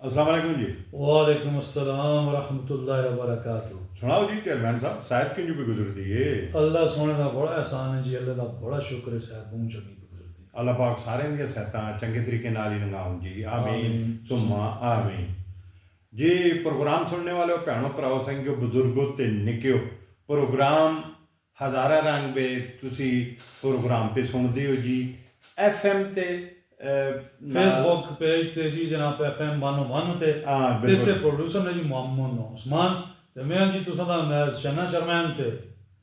अस्सलाम वालेकुम जी। वालेकुम अस्सलाम रहमतुल्लाहि व बरकातुहू। सुनाओ जी चेयरमैन साहब, शायद किंजू भी गुजरती है। अल्लाह सोने का बड़ा एहसान है जी, अल्लाह का बड़ा शुक्र है, साहब बूँ चंगी गुजरती। अल्लाह पाक सारे दी सहता चंगे तरीके नाल ही लंघाउन जी, आमीन आमीन। सुम्मा आमीन जी। प्रोग्राम सुनने वाले भैनों भराओ संगियो बुजुर्गो ते निक्कियो, प्रोग्राम हज़ारा रंग बे तुसी प्रोग्राम पे सुनते हो जी FM ते फेसबुक पेज ते जी जनाब FM 101 ते हाँ ते से बिल्कुल। प्रोड्यूसर ने जी मोहम्मद उस्मान ते मैं जी तुसां दा मैच चन्ना चरमैन ते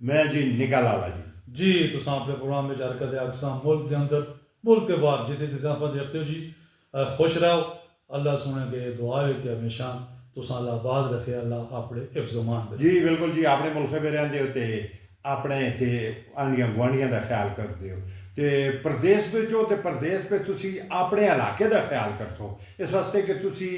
मैं जी निका लाला जी। तुसां अपने प्रोग्राम में हरकत अक्सर मुल्क के अंदर मुल्क के बाहर जिथे जिथे आप देखते हो जी, खुश रहो। अल्लाह सुने के दुआ है कि हमेशा तुसां अल्लाह आबाद रखे, अल्लाह अपने हिफ्ज़-ओ-मान जी बिल्कुल जी। अपने मुल्क में रहते हो तो अपने इतने आंढियां गुआढ़ियां का ख्याल करते हो, तो प्रदेश में हो तो प्रदेश में तुसी अपने इलाके का ख्याल करसो, इस वास्ते कि तुसी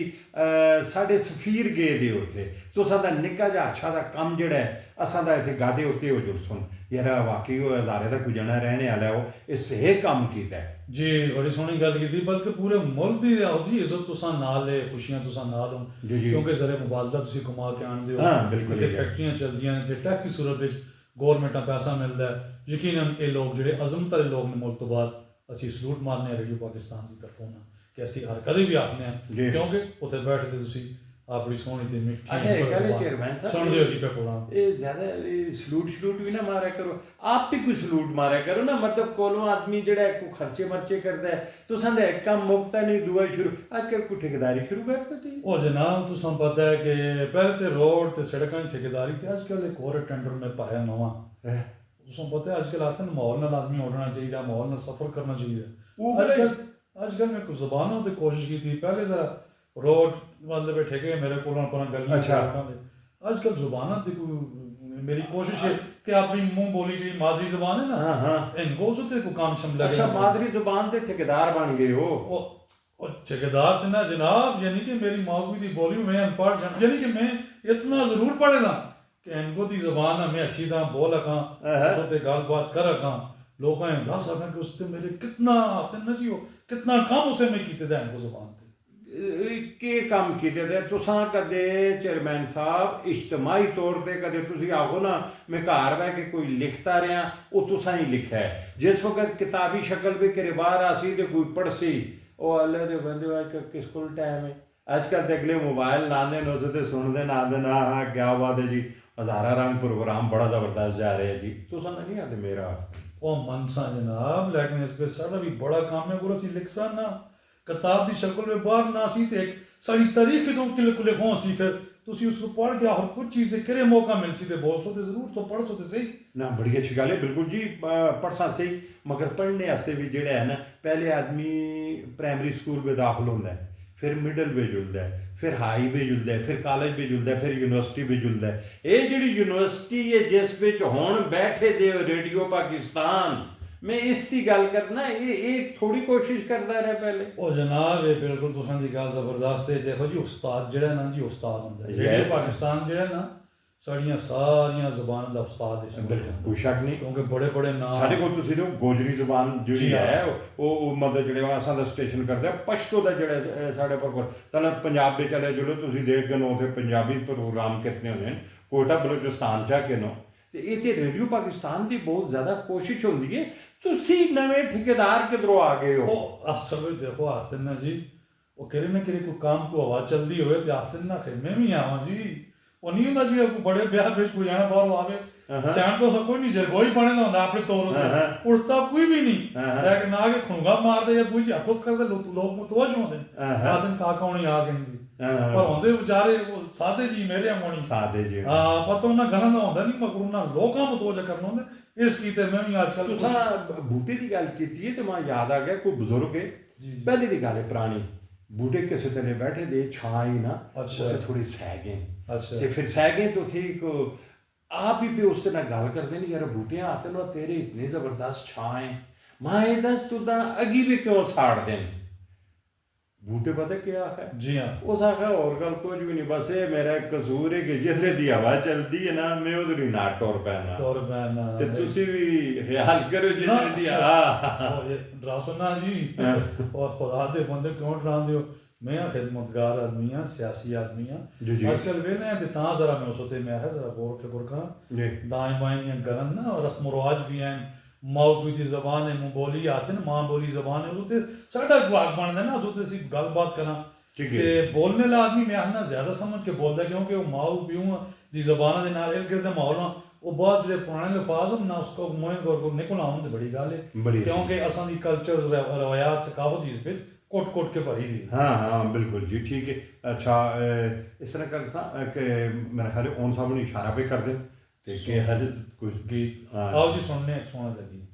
साढ़े सफीर गए दे उत्थे तुसां दा निक्का जिहा अच्छा दा कम जिहड़ा है असां दा इत्थे गादे उत्ते हो जुलसन यार वाकई वो हज़ारे दा कोई जना रहने वाला है, वो इस सही कम कीता है जी। बड़ी सोहनी गल की, बल्कि पूरे मुल्क की आओ जी इज्जत तुसां नाल है, खुशियां तुसां नाल हो जी जी। क्योंकि जरे मुबादला तुसी कमा के आनदे हो। हाँ बिल्कुल इत्थे जी। फैक्ट्रियां चलदियां ने, इत्थे टैक्स की सूरत विच गौरमेंटा पैसा मिलदा है। यकीनन ये लोग जिहड़े अज़मत वाले लोग ने मुल्क तो बाहर असीं सलूट मारने रेडियो पाकिस्तान की तरफों ना कि असीं हर कदे भी आखने जी। क्योंकि उत्थे बैठ के तुसी अपनी सोहनी ते अच्छा एक गल है चेयरमैन साहब, सुन दियो जी पे प्रोग्राम। ये ज्यादा सलूट भी ना मारा करो, आप भी कोई सलूट मारा करो ना, मतलब कोलों आदमी जेड़ा है को खर्चे मर्चे करता है तो संदे एक काम मुकता नहीं, दुआ ही शुरू आजकल को ठेकेदारी शुरू कर सकती है। ओ जनाब तुसां पता है कि पहले ते रोड ते सड़कां दी ठेकेदारी थी, आजकल एक और टेंडर में पाया नवा। तुसां पता है आजकल आते हैं माहौल नाल आदमी उड़ना चाहिए, माहौल नाल सफर करना चाहिए। वो बड़े आजकल मैं कुछ ज़बानों की कोशिश की थी, पहले जरा रोड मतलब ठेके मेरे को गलियां अच्छा। आजकल जुबाना दी मेरी कोशिश है कि अपनी मुंह बोली जी मादरी जुबान है ना, हाँ हाँ। इनको उसते को काम शम लगे। अच्छा मादरी जुबान के ठेकेदार बन गए हो। ओ ठेकेदार थे ना जनाब, यानी कि मेरी माऊगी दी बोली में अनपढ़, यानी कि मैं इतना जरूर पढ़े ना कि इनको दी जुबान मैं अच्छी तरह बोल रखा, उसते गल बात कर रखा, लोग दस सकें कि उससे मेरे कितना आते ना जी हो, कितना काम उसे मैं कीते दा इनको जुबान के काम कीते दे तुसां कदे चेयरमैन साहब इज्तमाही तौर पर कदे तुसी आखो ना मैं घर बह के कोई लिखता रहा वो तुसां ही लिखा है, जिस वक्त किताबी शक्ल भी घरे बाहर आसी तो कोई पढ़सी वो अल्लाह दे बंदे अजकल किस कोल टाइम है, अजकल तो अगले मोबाइल लाते हैं उस सुनते ना आते ना हाँ क्या बात है जी हज़ारा रंग प्रोग्राम बड़ा ज़बरदस्त जा रहा है जी, तुसां नहीं आते मेरा ओ मनसा जनाब, लेकिन इस पे सारा भी बड़ा काम है गुरु सी लिखसा ना किताब की शक्ल में बाहर ना सी ते सारी तारीख तो लिखो सी, फिर तुसी उसको पढ़ के और कुछ चीज़ें करे मौका मिल सी ते बोल सो ते जरूर तो पढ़ सो ते सही ना। बड़ी अच्छी गल है बिल्कुल जी, पढ़ सा सही, मगर पढ़ने वास्ते भी जेड़ा है ना पहले आदमी प्राइमरी स्कूल में दाखिल होता है, फिर मिडल में जुलता है, फिर हाई में जुलता है, फिर कॉलेज में जुलता है, फिर यूनिवर्सिटी में जुलता है। ये जी यूनिवर्सिटी है जिस विच हुण बैठे दे रेडियो पाकिस्तान मैं इसकी गल करना, ये थोड़ी कोशिश करता रहा पहले। ओ जनाब ये बिल्कुल तुसां दी गल जबरदस्त है। देखो जी उस्ताद जेड़ा ना जी उस्ताद हुंदा है, रेडियो पाकिस्तान जेड़ा ना साड़ियां सारियां ज़बानां दा उस्ताद है, कोई शक नहीं, क्योंकि बड़े बड़े नाम साढ़े को तुसी तो गोजरी जुबान जी है वो मतलब जेड़े असां दा स्टेशन करते हैं पश्तो दा जेड़ा साढ़े पर तले पंजाब दे चले जुड़ो तुसी देख के नो थे पंजाबी प्रोग्राम कितने होंदे हैं, कोटा बलोचिस्तान चा के नो ते इत्थे रेडियो पाकिस्तान की बहुत ज़्यादा कोशिश होंदी है। तुसी नवे ठेकेदार किधरों आ गए हो? असल में देखो आते ना जी वो करे ना करे कोई काम को आवाज चलती हुए तो आते ना फिर मैं भी आवा जी, वो नहीं होता जी बड़े ब्याह बेच कोई आना बाहर आवे सैन तो सब कोई नहीं जरगोई पड़े ना होता अपने तौर पर उड़ता कोई भी नहीं, लेकिन आगे खुंगा मार दे या कोई जाकुत कर दे लोग मुतवज होंदे आदन काका होनी आ गए जी पर होंदे बेचारे वो सादे जी मेरे होनी सादे जी हां पता ना गना ना होंदा नहीं मगर उन्हां लोकां मुतवज करना होंदे इस कीते मैं भी आजकल तुसां बूटे की गल कीती है तो मैं याद आ गया कोई बुजुर्ग है पहले की गल है पुरानी बूटे किसी तले बैठे दे छां ही ना अच्छा थोड़ी सह गए अच्छा ते फिर सह गए तो ठीक आप ही पे उससे ना गल करते नहीं यार बूटियां आते ना तेरे इतनी जबरदस्त छां है मां ये दस तू अगी भी क्यों साड़ दें बूटे पता क्या है जी हाँ उस आखा और गल कुछ भी नहीं, बस ये मेरा कसूर है कि जिसले दी हवा चलती है ना मैं उधर ही ना टोर पैना तौर पैना ते तुसी भी ख्याल करो जिसले दी ये डरा सुनना जी और खुदा दे बंदे क्यों डरांदे हो मैं खिदमतगार आदमी हाँ, सियासी आदमी हाँ। जी, जी। आजकल वेले हैं तो जरा मैं उस मैं है जरा गौर फिक्र करा जी दाएं बाएं दियां गलन ना रस्म रिवाज भी हैं माओ की जबान है मुंह बोली आते ना मां बोली जबान है उस साडा गवाग बनदा ना उस ਅਸੀਂ ਗੱਲਬਾਤ ਕਰਾਂ ठीक है ਤੇ ਬੋਲਣੇ ਵਾਲਾ ਆਦਮੀ ਮੈਂ ਆਖਣਾ ਜ਼ਿਆਦਾ ਸਮਝ ਕੇ ਬੋਲਦਾ ਕਿਉਂਕਿ ਉਹ ਮਾਓ ਪਿਓ ਦੀ ਜ਼ਬਾਨਾਂ ਦੇ ਨਾਲ ਇਰਦ ਗਿਰਦ ਮਾਹੌਲ ਨਾਲ ਉਹ ਬਹੁਤ ਜਿਹੜੇ ਪੁਰਾਣੇ ਲਫ਼ਾਜ਼ ਹਨ ਨਾ ਉਸਕੋ ਮੋਇਨ ਕੋ ਨਿਕਲ ਆਉਣ ਤੇ ਬੜੀ ਗੱਲ ਹੈ बड़ी ਕਿਉਂਕਿ ਅਸਾਂ ਦੀ ਕਲਚਰ ਰਵਾਇਤ ਸਕਾਫਤ ਇਸ ਵਿੱਚ कोट के भरी थी। हाँ हाँ बिल्कुल जी ठीक है। अच्छा इस तरह कर कि मेरा ख्याल है ओन साहब ने इशारा पे कर दे कि हर कुछ गीत हाँ। आओ जी सुनने सोना लगी।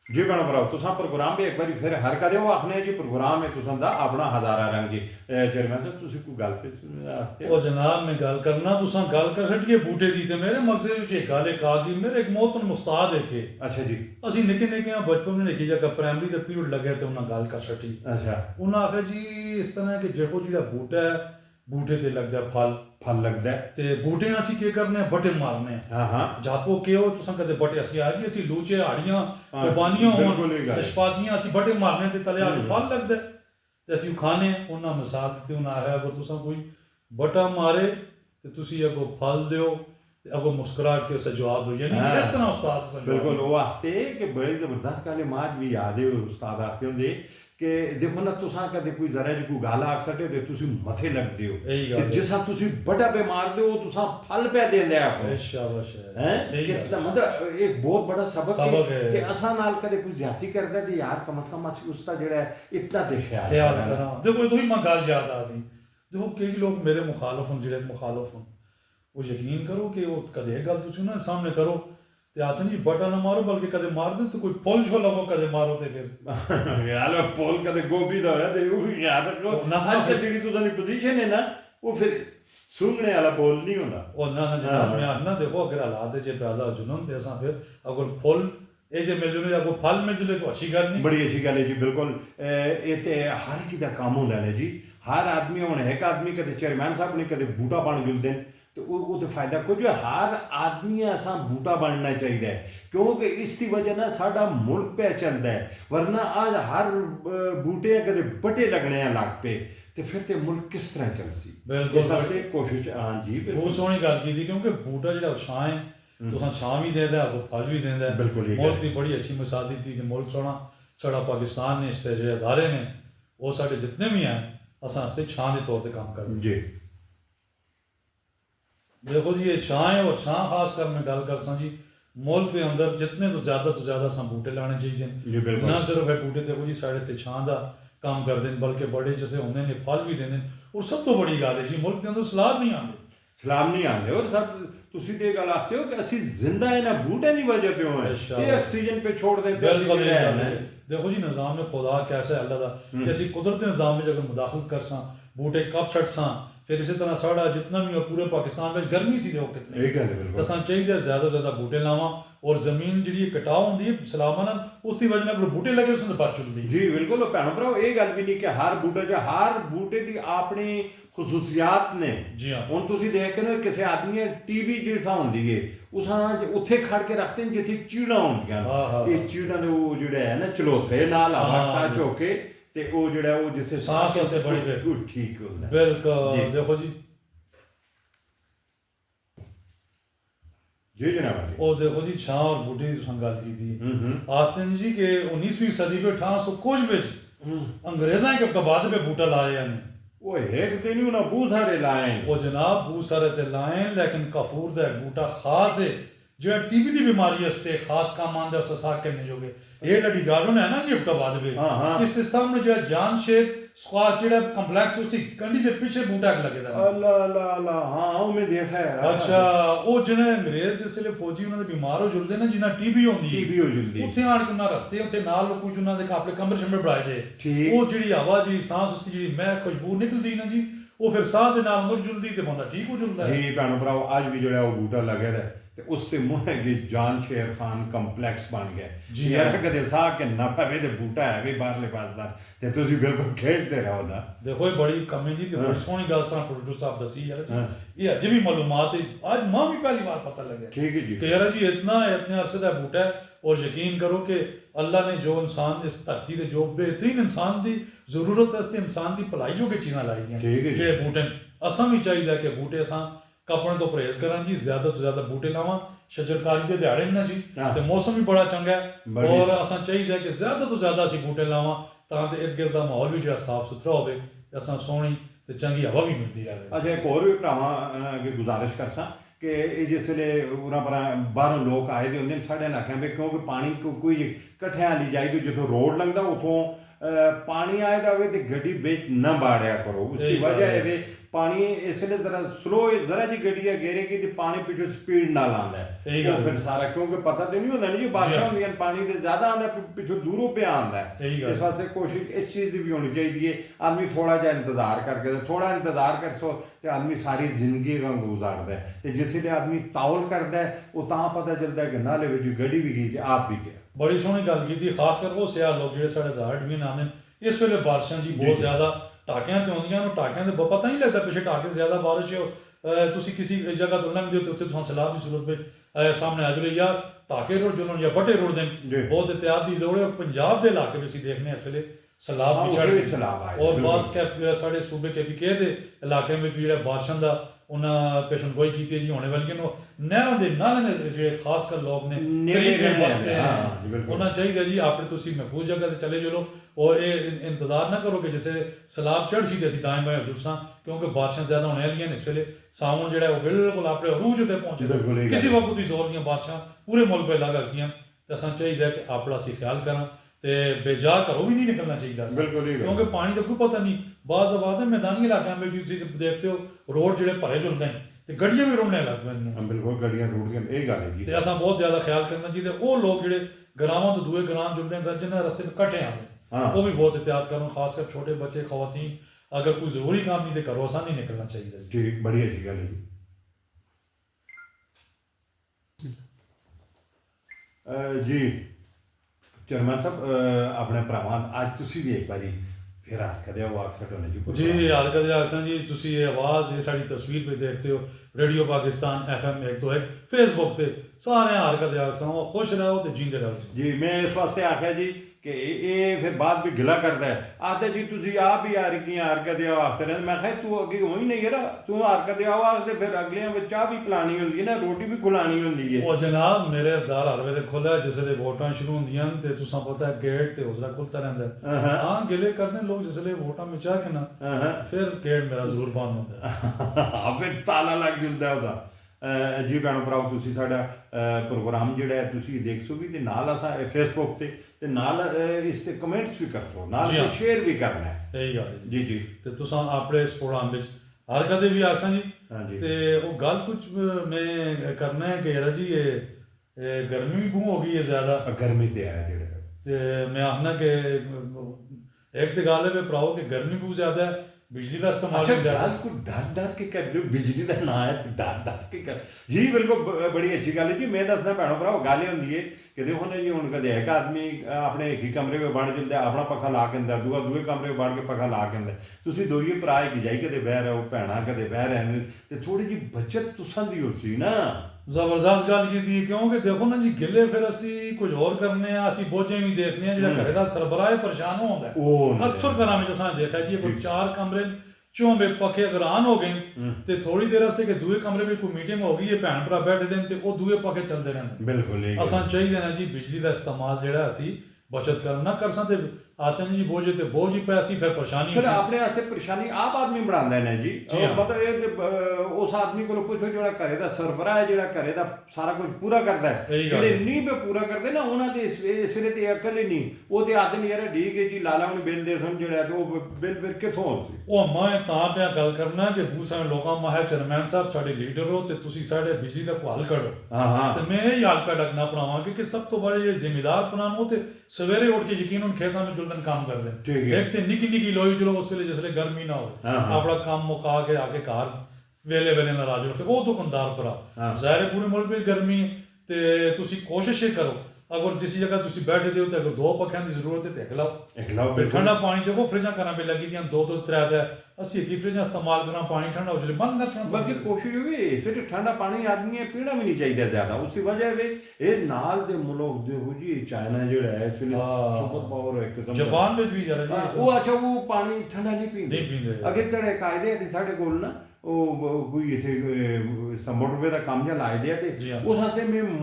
जी भैन भराओ तुसा प्रोग्राम भी एक बार फिर हर कदे वो आखने जी प्रोग्राम है तुसा दा अपना हजारा रंग जी चेयरमैन साहब तुसी कोई गल पे ओ जनाब मैं गल करना तुसा गल कर सटिए बूटे दी ते मेरे मकसद विच एक गल एक आ गई मेरे एक मोहतरम उस्ताद है के अच्छा जी ਅਸੀਂ ਨਿੱਕੇ ਨਿੱਕੇ ਬਚਪਨ ਵਿੱਚ ਨਿੱਕੀ ਜਗ੍ਹਾ ਪ੍ਰਾਇਮਰੀ ਦਾ ਪੀਰੀਅਡ ਲੱਗਿਆ ਤੇ ਉਹਨਾਂ ਗੱਲ ਕਰ ਸਟੀ अच्छा ਉਹਨਾਂ ਆਖਿਆ ਜੀ ਇਸ ਤਰ੍ਹਾਂ ਕਿ ਜਿਹੋ ਜਿਹੜਾ ਬੂਟਾ ਹੈ ਬੂਟੇ ਤੇ ਲੱਗਦਾ ਫਲ फल लगता है ਤੇ ਬੂਟੇ ਨੂੰ ਅਸੀਂ ਕੀ ਕਰਨੇ ਆ ਬਟੇ ਮਾਰਨੇ ਆ हाँ हाँ ਜਾਪੋ ਕਿਉਂ ਤੁਸੀਂ ਕਦੇ ਬਟੇ ਅਸੀਂ ਆ ਜੀ ਅਸੀਂ ਲੂਚੇ ਹਾੜੀਆਂ ਹਾਂ, ਕੁਰਬਾਨੀਆਂ ਬਿਲਕੁਲ ਇਹ ਗੱਲ ਹੋਣ ਹੈ। ਰਿਸ਼ਪਾਤੀਆਂ ਅਸੀਂ ਬਟੇ ਮਾਰਨੇ ਤੇ ਤਲੇ ਆ ਕੇ ਫਲ ਲੱਗਦਾ ਤੇ ਅਸੀਂ ਉਹ ਖਾਣੇ ਆ। ਉਹਨਾਂ ਮਿਸਾਲ ਦਿੱਤੀ ਉਹਨਾਂ ਆਇਆ ਅਗਰ ਤੁਸੀਂ ਕੋਈ ਬਟਾ ਮਾਰੇ ਤੇ ਤੁਸੀਂ ਅਗੋ ਫਲ ਦਿਓ ਤੇ ਅਗੋ ਮੁਸਕਰਾ ਕੇ ਉਸ ਜਵਾਬ ਦਿਓ ਯਾਨੀ हाँ। ਇਸ ਤਰ੍ਹਾਂ ਉਸਤਾਦ ਸਮਝਾਉਂਦੇ। बिल्कुल वो आखते कि बड़ी जबरदस्त कलिमात भी याद है उस्ताद आखते होंगे कि देखो ना तुसा कदे कोई जरा जी कोई गल आख सके ते तुसी मथे लगदे हो यही गल है। जिसा तुसी बड़ा पे मार दे हो तुसा फल पे देंदे आपको शाबाश हैं यही गल कितना मतलब एक बहुत बड़ा सबक सबक है है। कि असा नाल कदे कोई ज्यादती करदा ते यार कम से कम असी उसका जेड़ा है इतना ते ख्याल ख्याल करा देखो तो ही मैं गल याद आ गई देखो कई लोग मेरे मुखालफ हैं जेड़े मुखालफ हैं वो यकीन करो कि वो कदे गल तुसी ना सामने करो ते आते जी बटा ना मारो बल्कि कदे मार दो तो कोई पुल छो लगो कदे मारो ते फिर यार पोल कदे गोभी दा है ते वो भी याद रखो ना आज का जेड़ी तुसा दी पोजीशन है ना वो फिर सुनने वाला पोल नहीं होता और ना जनाब मैं आखना देखो अगर हालात जे पैदा हो जुनून ते असां फिर अगर फुल ए जे मिल जुले या कोई फल मिल जुले तो अच्छी गल नहीं बड़ी अच्छी गल है जी बिल्कुल ये ते हर की दा काम होंदा है जी हर आदमी हुण एक आदमी कदे चेयरमैन साहब ने कदे बूटा बन जुलदे तो वो तो फायदा कुछ हर आदमी असा बूटा बनना चाहिए क्योंकि इसकी वजह ना साडा मुल्क पे चलता है वरना आज हर बूटे कदे बटे लगने लग पे तो फिर ते मुल्क किस तरह चलती बिल्कुल सबसे कोशिश हाँ जी बहुत सोहनी गल की क्योंकि बूटा जेड़ा छां है तुसां छां भी देंदा है अगो फल भी देंदा है बिल्कुल ये मुल्क की बड़ी अच्छी मिसाल दी थी कि मुल्क सोना साड़ा पाकिस्तान ने इससे जो अदारे ने वो साढ़े जितने भी हैं असां इससे छां के तौर पर काम कर जी देखो जी ये छां है और छां खास कर मैं गल कर सा जी मुल्क के अंदर जितने तो ज़्यादा असां बूटे लाने चाहिए जी बिल्कुल ना सिर्फ है बूटे देखो जी साढ़े से छां का काम करते हैं बल्कि बड़े जैसे होंगे ने फल भी देंगे और सब तो बड़ी गल है जी मुल्क के अंदर सलाद नहीं आते सलाम नहीं आते और सब तुसी ते गल आखते हो कि असी जिंदा है ना बूटे की वजह क्यों है ये ऑक्सीजन पे छोड़ देते बिल्कुल देखो जी निज़ाम खुदा कैसा है अल्लाह का कि असी कुदरती निज़ाम में अगर मुदाखलत कर सा बूटे कब छट सा फिर इसी तरह साड़ा जितना भी पूरे पाकिस्तान में गर्मी सी देखो कितनी असां चाहिए ज़्यादा ज़्यादा बूटे लावां और जमीन जी कटाव होंगी है सलामा नाल उसकी वजह नाल बूटे लगे उसने बच चुलदी जी बिल्कुल भैन भराओ ये गल भी नहीं कि हर बूटे की अपनी खसूसियात ने जी हाँ हुण तुसीं देख रहे हो किसी आदमी टीवी जिस होंदी है उस उत्थे खड़ के रखते हैं जिथे चीड़ा होंदियां ये चीड़ा दे वो जिहड़ा है ना चलोथे नाल हवा टच होके ते वो जिहड़ा वो जिथे सांस से बड़ी बिल्कुल ठीक होंदा बिल्कुल देखो जी जी जनाब जी वो देखो जी छां और बूटे की तुसां गल की थी आते हैं जी कि 19वीं सदी पे 1800 कुछ विच अंग्रेज़ां के बाद पे बूटा लाया ने वो एक ते नहीं उन्हें बहुत सारे लाए वो जनाब बहुत सारे ते लाए लेकिन कफूर दा बूटा खास है जो टीबी की बीमारी है खास काम आंदा उसका साग करने जोगे ये लड़ी गार्डन है ना जी बाद में इसके सामने जो जान शेख स्क्वाश जेड़ा कॉम्प्लेक्स उसकी कंडी के पीछे बूटा लगे था अल्लाह अल्लाह अल्लाह हां वो मैं देखा है अच्छा वो जिन्हें अंग्रेज जिसले फौजी उन्होंने बीमार हो जुलदे ना जिन्हें टीबी होंदी टीबी हो जुलदी ਉੱਥੇ ਆਣ ਕੇ ਉਹਨਾਂ ਰੱਖਦੇ ਉੱਥੇ ਨਾਲ ਕੁਝ ਉਹਨਾਂ ਦੇ ਆਪਣੇ ਕਮਰੇ ਸ਼ਮਰੇ ਬਣਾਏ ਦੇ ਠੀਕ ਉਹ ਜਿਹੜੀ ਹਵਾ ਜਿਹੜੀ ਸਾਹ ਉਸਦੀ ਜਿਹੜੀ ਮੈਂ ਖੁਸ਼ਬੂ ਨਿਕਲਦੀ ਨਾ ਜੀ ਉਹ ਫਿਰ ਸਾਹ ਦੇ ਨਾਲ ਅੰਦਰ ਜੁਲਦੀ ਤੇ ਬੰਦਾ ਠੀਕ ਹੋ ਜਾਂਦਾ ਹੈ ਜੀ ਭੈਣੋ ਭਰਾਓ ਅੱਜ ਵੀ ਜਿਹੜਾ ਉਹ ਬੂਟਾ ਲੱਗਿਆ ਦਾ ਤੇ ਉਸ ਤੇ ਮੂੰਹ ਹੈਗੇ ਜਾਨ ਸ਼ੇਰ ਖਾਨ ਕੰਪਲੈਕਸ ਬਣ ਗਿਆ ਜੀ ਯਾਰ ਕਦੇ ਸਾਹ ਕੇ ਨਾ ਪਵੇ ਤੇ ਬੂਟਾ ਹੈ ਵੀ ਬਾਹਰਲੇ ਪਾਸ ਦਾ ਤੇ ਤੁਸੀਂ ਬਿਲਕੁਲ ਖੇਡਦੇ ਰਹੋ ਨਾ। ਦੇਖੋ ਇਹ ਬੜੀ ਕਮੀ ਦੀ ਤੇ ਹਾਂ। ਬੜੀ ਸੋਹਣੀ ਗੱਲ ਸਾਨੂੰ ਪ੍ਰੋਡਿਊਸਰ ਸਾਹਿਬ ਦੱਸੀ ਯਾਰ ਜੀ। ਹਾਂ। ਇਹ ਅਜੇ ਵੀ ਮਾਲੂਮਾਤ ਹੈ, ਅੱਜ ਮਾਂ ਵੀ पहली बार पता लगे ठीक है जी। कि यार जी इतने अरसे का बूटा है, और यकीन करो कि अल्लाह ने जो इंसान इस धरती से जो बेहतरीन इंसान की जरूरत है इंसान की भलाई जो कि चीज़ां लाई ठीक है दी जी। जो बूटे असां भी चाहिए कि बूटे असां कपड़े तो परहेज करा जी, ज़्यादा तो ज़्यादा बूटे लावां। शजरकारी के दिहाड़े ना जी हाँ। ते मौसम भी बड़ा चंगा है, बड़ी। और असां चाहिए कि ज़्यादा तो ज़्यादा असीं बूटे लावां तां ते इर्द गिर्द दा माहौल भी जिहड़ा साफ सुथरा होवे ते असां सोहनी ते चंगी हवा भी मिलदी रहे। अच्छा एक और भी भरावां अगे गुजारिश कर सा कि ਇਹ ਜਿਸ ਵੇਲੇ ਉਰਾਂ ਪਰਾਂ ਬਾਹਰੋਂ ਲੋਕ ਆਏ ਦੇ ਹੁੰਦੇ ਨੇ ਸਾਡੇ ਇਲਾਕਿਆਂ ਵਿੱਚ, ਕਿਉਂਕਿ ਪਾਣੀ ਕੋਈ ਇਕੱਠਿਆਂ ਲਈ ਜਾਈਦੀ ਜਿੱਥੋਂ ਰੋਡ ਲੰਘਦਾ ਉਥੋਂ ਪਾਣੀ ਆਇਦਾ ਹੋਵੇ ਤੇ ਗੱਡੀ ਵਿੱਚ ਨਾ ਬਾੜਿਆ ਕਰੋ। ਉਸਦੀ ਵਜ੍ਹਾ ਇਹ ਵੇ ਪਾਣੀ ਇਸ ਵੇਲੇ ਜ਼ਰਾ ਸਲੋ ਜ਼ਰਾ ਜੀ ਗੱਡੀ ਗੇਰੇਗੀ ਤੇ ਪਾਣੀ ਪਿੱਛੋਂ ਸਪੀਡ ਨਾਲ ਆਉਂਦਾ ਹੈ ਉਹ ਫਿਰ ਸਾਰਾ, ਕਿਉਂਕਿ ਪਤਾ ਤੇ ਨਹੀਂ ਹੁੰਦਾ ਨਹੀਂ ਜੀ ਬਾਰਿਸ਼ਾਂ ਹੁੰਦੀਆਂ ਪਾਣੀ ਤੇ ਜ਼ਿਆਦਾ ਆਉਂਦਾ ਪਿੱਛੋਂ ਦੂਰੋਂ ਪਿਆ ਆਉਂਦਾ ਹੈ। ਇਸ ਵਾਸਤੇ ਕੋਸ਼ਿਸ਼ ਇਸ ਚੀਜ਼ ਦੀ ਵੀ ਹੋਣੀ ਚਾਹੀਦੀ ਹੈ ਆਦਮੀ ਥੋੜਾ ਜਿਹਾ ਇੰਤਜ਼ਾਰ ਕਰਕੇ ਥੋੜਾ ਇੰਤਜ਼ਾਰ ਕਰ ਸੋ ਤੇ ਆਦਮੀ ਸਾਰੀ ਜ਼ਿੰਦਗੀ ਵਾਂਗ ਗੁਜ਼ਾਰਦਾ ਹੈ। ਤੇ ਜਿਸ ਵੇਲੇ ਆਦਮੀ ਤਾਉਲ ਕਰਦਾ ਹੈ ਉਹ ਤਾਂ ਪਤਾ ਚੱਲਦਾ ਕਿ ਨਾਲੇ ਵਿੱਚ ਗੱਡੀ ਵੀ ਗਈ ਤੇ ਆਪ ਵੀ ਗਿਆ। बड़ी सोहनी गल की, खास कर वो सियाह लोग जो साढ़े ज़ाहर डिवीजन आते हैं इस वेले बारिशां जी बहुत ज़्यादा टाकियां ते आउंदियां ने, टाकियां ते पता नहीं लगता पिछले टाके से ज़्यादा बारिश हो तुसी किसी जगह तो लंघदे हो तो उत्थे तुहां सैलाब की सूरत में सामने आ जाए या टाके रोड जो या बड़े रोड दे बहुत एहतियात की लोड़ है। पंजाब के इलाके में असीं देखने इस वेले सैलाब भी चढ़ गए सैलाब आए और बास साढ़े सूबे के के दे इलाके में भी बारिशां का उन्हें पेशनगोई की जी होने वाली नहरों के नाले जो खास कर लोग ने उन्हें चाहिए जी अपने तुसी महफूज जगह चले चलो और ये इंतजार ना करो कि जैसे सैलाब चढ़ सी असीं दाएं बाएं जुलसा, क्योंकि बारिशां ज़्यादा होने वाली इस वेले सावन जो है बिल्कुल अपने अरूज पर पहुंचे किसी वक्त भी जोर दी बारिशां पूरे मुल्क पर लग आती तो असां चाहिए कि अपना असीं ख्याल करा ते बेजा घरों भी नहीं निकलना चाहिए, क्योंकि पानी का कोई पता नहीं बाज़ आवाज़ है मैदानी इलाकों में भी देखते हो रोड जो भरे जुलते हैं तो गड्डियां भी रुड़ने लग पैंदियां। बिल्कुल गड्डियां रुड़दियां यही गल है जी। ते असां बहुत ज़्यादा ख्याल करना चाहिए। वो लोग जो ग्रामां तो दूए ग्राम जुलते हैं जिन्हें रस्ते में कट्टे आते हैं वो भी बहुत एहतियात करो, खासकर छोटे बच्चे खवातीन अगर कोई ज़रूरी काम नहीं तो घरों असां नहीं निकलना चाहिए जी। बड़ी अच्छी गल है जी। जी चेयरमैन साहब अपने भरावां अज तुसीं भी एक बारी फिर आखदे हो आक्सट होने जी यार कदे आक्सन जी तुसी ये आवाज़ ये साड़ी तस्वीर पे देखते हो रेडियो पाकिस्तान FM 101 फेसबुक पे सारे हार कदे आक्सन खुश रहो तो जींदे रहो जी। मैं इस वास्ते आख्या जी कि ये फिर बात भी गिला करता है आखते जी तुसी आप भी यार की हार कदे आओ आखते रहते मैं कहा तू अगे हो ही नहीं है तू हार कदे आओ आखते फिर अगले में चाह भी पिलानी होंगी है ना रोटी भी खुलानी होंगी है। वो जनाब मेरे दर हर वेले खुला जिसले वोटां शुरू होंदियां ते तुसां पता है गेट ते उसदा खुलता रहंदा हां गिले करने लोग जिसले वोटां में चाह के ना फिर गेट मेरा जरूर बंद होंदा हां फिर ताला लग जंदा है जी। भैणो भराओ तुसी साडा प्रोग्राम जिहड़ा है तुसी देख सो भी ते नाल असां फेसबुक ते नाल इस ते कमेंट्स भी कर सो नाल शेयर भी करना है यही गल है जी। जी ते तुसां अपने इस प्रोग्राम विच हर कदे भी आखसां जी हां जी ते वो गल कुछ मैं करना है कि यार जी ये गर्मी भी बहुत हो गई है ज़्यादा गर्मी ते है जिहड़े ते मैं आखना कि एक तो गल है भराओ कि गर्मी बहुत ज़्यादा है बिजली का इस्तेमाल अच्छा गल को डर के कर दो बिजली का ना है डर के कर जी। बिल्कुल बड़ी अच्छी गल है जी। मैं दसना भैणो भराओ गल ये होंदी है कि देखो ना जी हुण कदे एक आदमी अपने एक ही कमरे में बढ़ जंदा अपना पक्खा ला के अंदर दूए कमरे में बढ़ के पक्खा ला के अंदर तुसीं दोइए भरा एक जाई कदे बह रहे हो भैणा कदे बह रहे ते थोड़ी जी बचत तुसां दी होसी ना जबरदस्त गल की थी, क्योंकि देखो ना जी गिले फिर असी कुछ और करने असी बोझे भी देखने जो घरे का सरबराह परेशान होता है अक्सर घर में असां देखा जी कोई 4 कमरे चों बे पखे अगर ऑन हो गए ते थोड़ी देर से कि दूए कमरे में कोई मीटिंग हो गई है भैन भरा बैठे दे ते वो दूए पखे चलते रहंदे। बिल्कुल असां चाहिए ना जी बिजली का इस्तेमाल जेड़ा असी बचत करना कर सकते आते हैं जी बोझे ते बोझ ही पैसी फिर परेशानी फिर अपने वास्ते परेशानी आप आदमी बनांदा है ना जी। मतलब ये उस आदमी को पूछो जो घरे का सरबराह है जो घरे का सारा कुछ पूरा करता है जेडे नहीं पे पूरा करते ना उन्होंने इस वेले ते अकल ही नहीं वो ते आते नहीं यार ठीक है जी लाला हुन बिल दे सुन जेड़ा तो बिल फिर किथों आउंदी ओ मैं तां पे गल करना कि बहुत सारे लोकां मां है चेयरमैन साहब साडे लीडर हो ते तुसी साडे बिजली दा हल करो। हां ते मैं यही हल कढना पड़ावांगे कि सब तो बड़े जे जिम्मेदार पनान हो ते सवेरे उठ के यकीन उन खेतां में जुलदन काम कर दे एक ते निकी निकी लोई चलो उस वेले जिसले गर्मी ना हो अपना काम मुका के आके घर ਵੇਲੇ ਵੇਲੇ ਨਾਰਾਜ਼ ਹੋ ਫਿਰ ਉਹ ਦੁਕਾਨਦਾਰ ਭਰਾ ਹਾਂ। ਜ਼ਾਹਿਰ ਹੈ ਪੂਰੇ ਮੁਲਕ ਵਿੱਚ ਗਰਮੀ ਹੈ ਤੇ ਤੁਸੀਂ ਕੋਸ਼ਿਸ਼ ਇਹ ਕਰੋ ਅਗਰ ਜਿਸ ਜਗ੍ਹਾ ਤੁਸੀਂ ਬੈਠਦੇ ਹੋ ਤੇ ਅਗਰ 2 ਪੱਖਿਆਂ ਦੀ ਜ਼ਰੂਰਤ ਹੈ ਤੇ ਇੱਕ ਲਾਓ ਤੇ ਠੰਡਾ ਪਾਣੀ ਦੇਖੋ ਫਰਿੱਜਾਂ ਘਰਾਂ 'ਤੇ ਲੱਗੀ ਦੀਆਂ 2 ਤੋਂ 3 ਅਸੀਂ ਇੱਕ ਹੀ ਫਰਿੱਜਾਂ ਇਸਤੇਮਾਲ ਕਰਨਾ ਪਾਣੀ ਠੰਡਾ ਹੋ ਜਾਵੇ ਬੰਦ ਕਰ ਛੋੜਨਾ बल्कि कोशिश भी सिर्फ ठंडा पानी आदमी है पीना भी नहीं चाहिए ज्यादा उसकी वजह है ये नाल दे मुल्क देखो जी चाइना जो है इसलिए सुपर पावर है एक किस्म जापान ਵਿੱਚ ਵੀ ਜਰਾ ਜੀ वो अच्छा वो पानी ठंडा नहीं पींदे नहीं पींदे। अगे तेरे कायदे थे साडे कोल ना कोई इथे मोटरवे का काम जा लाए दिया जी हाँ। थे उस हंसे में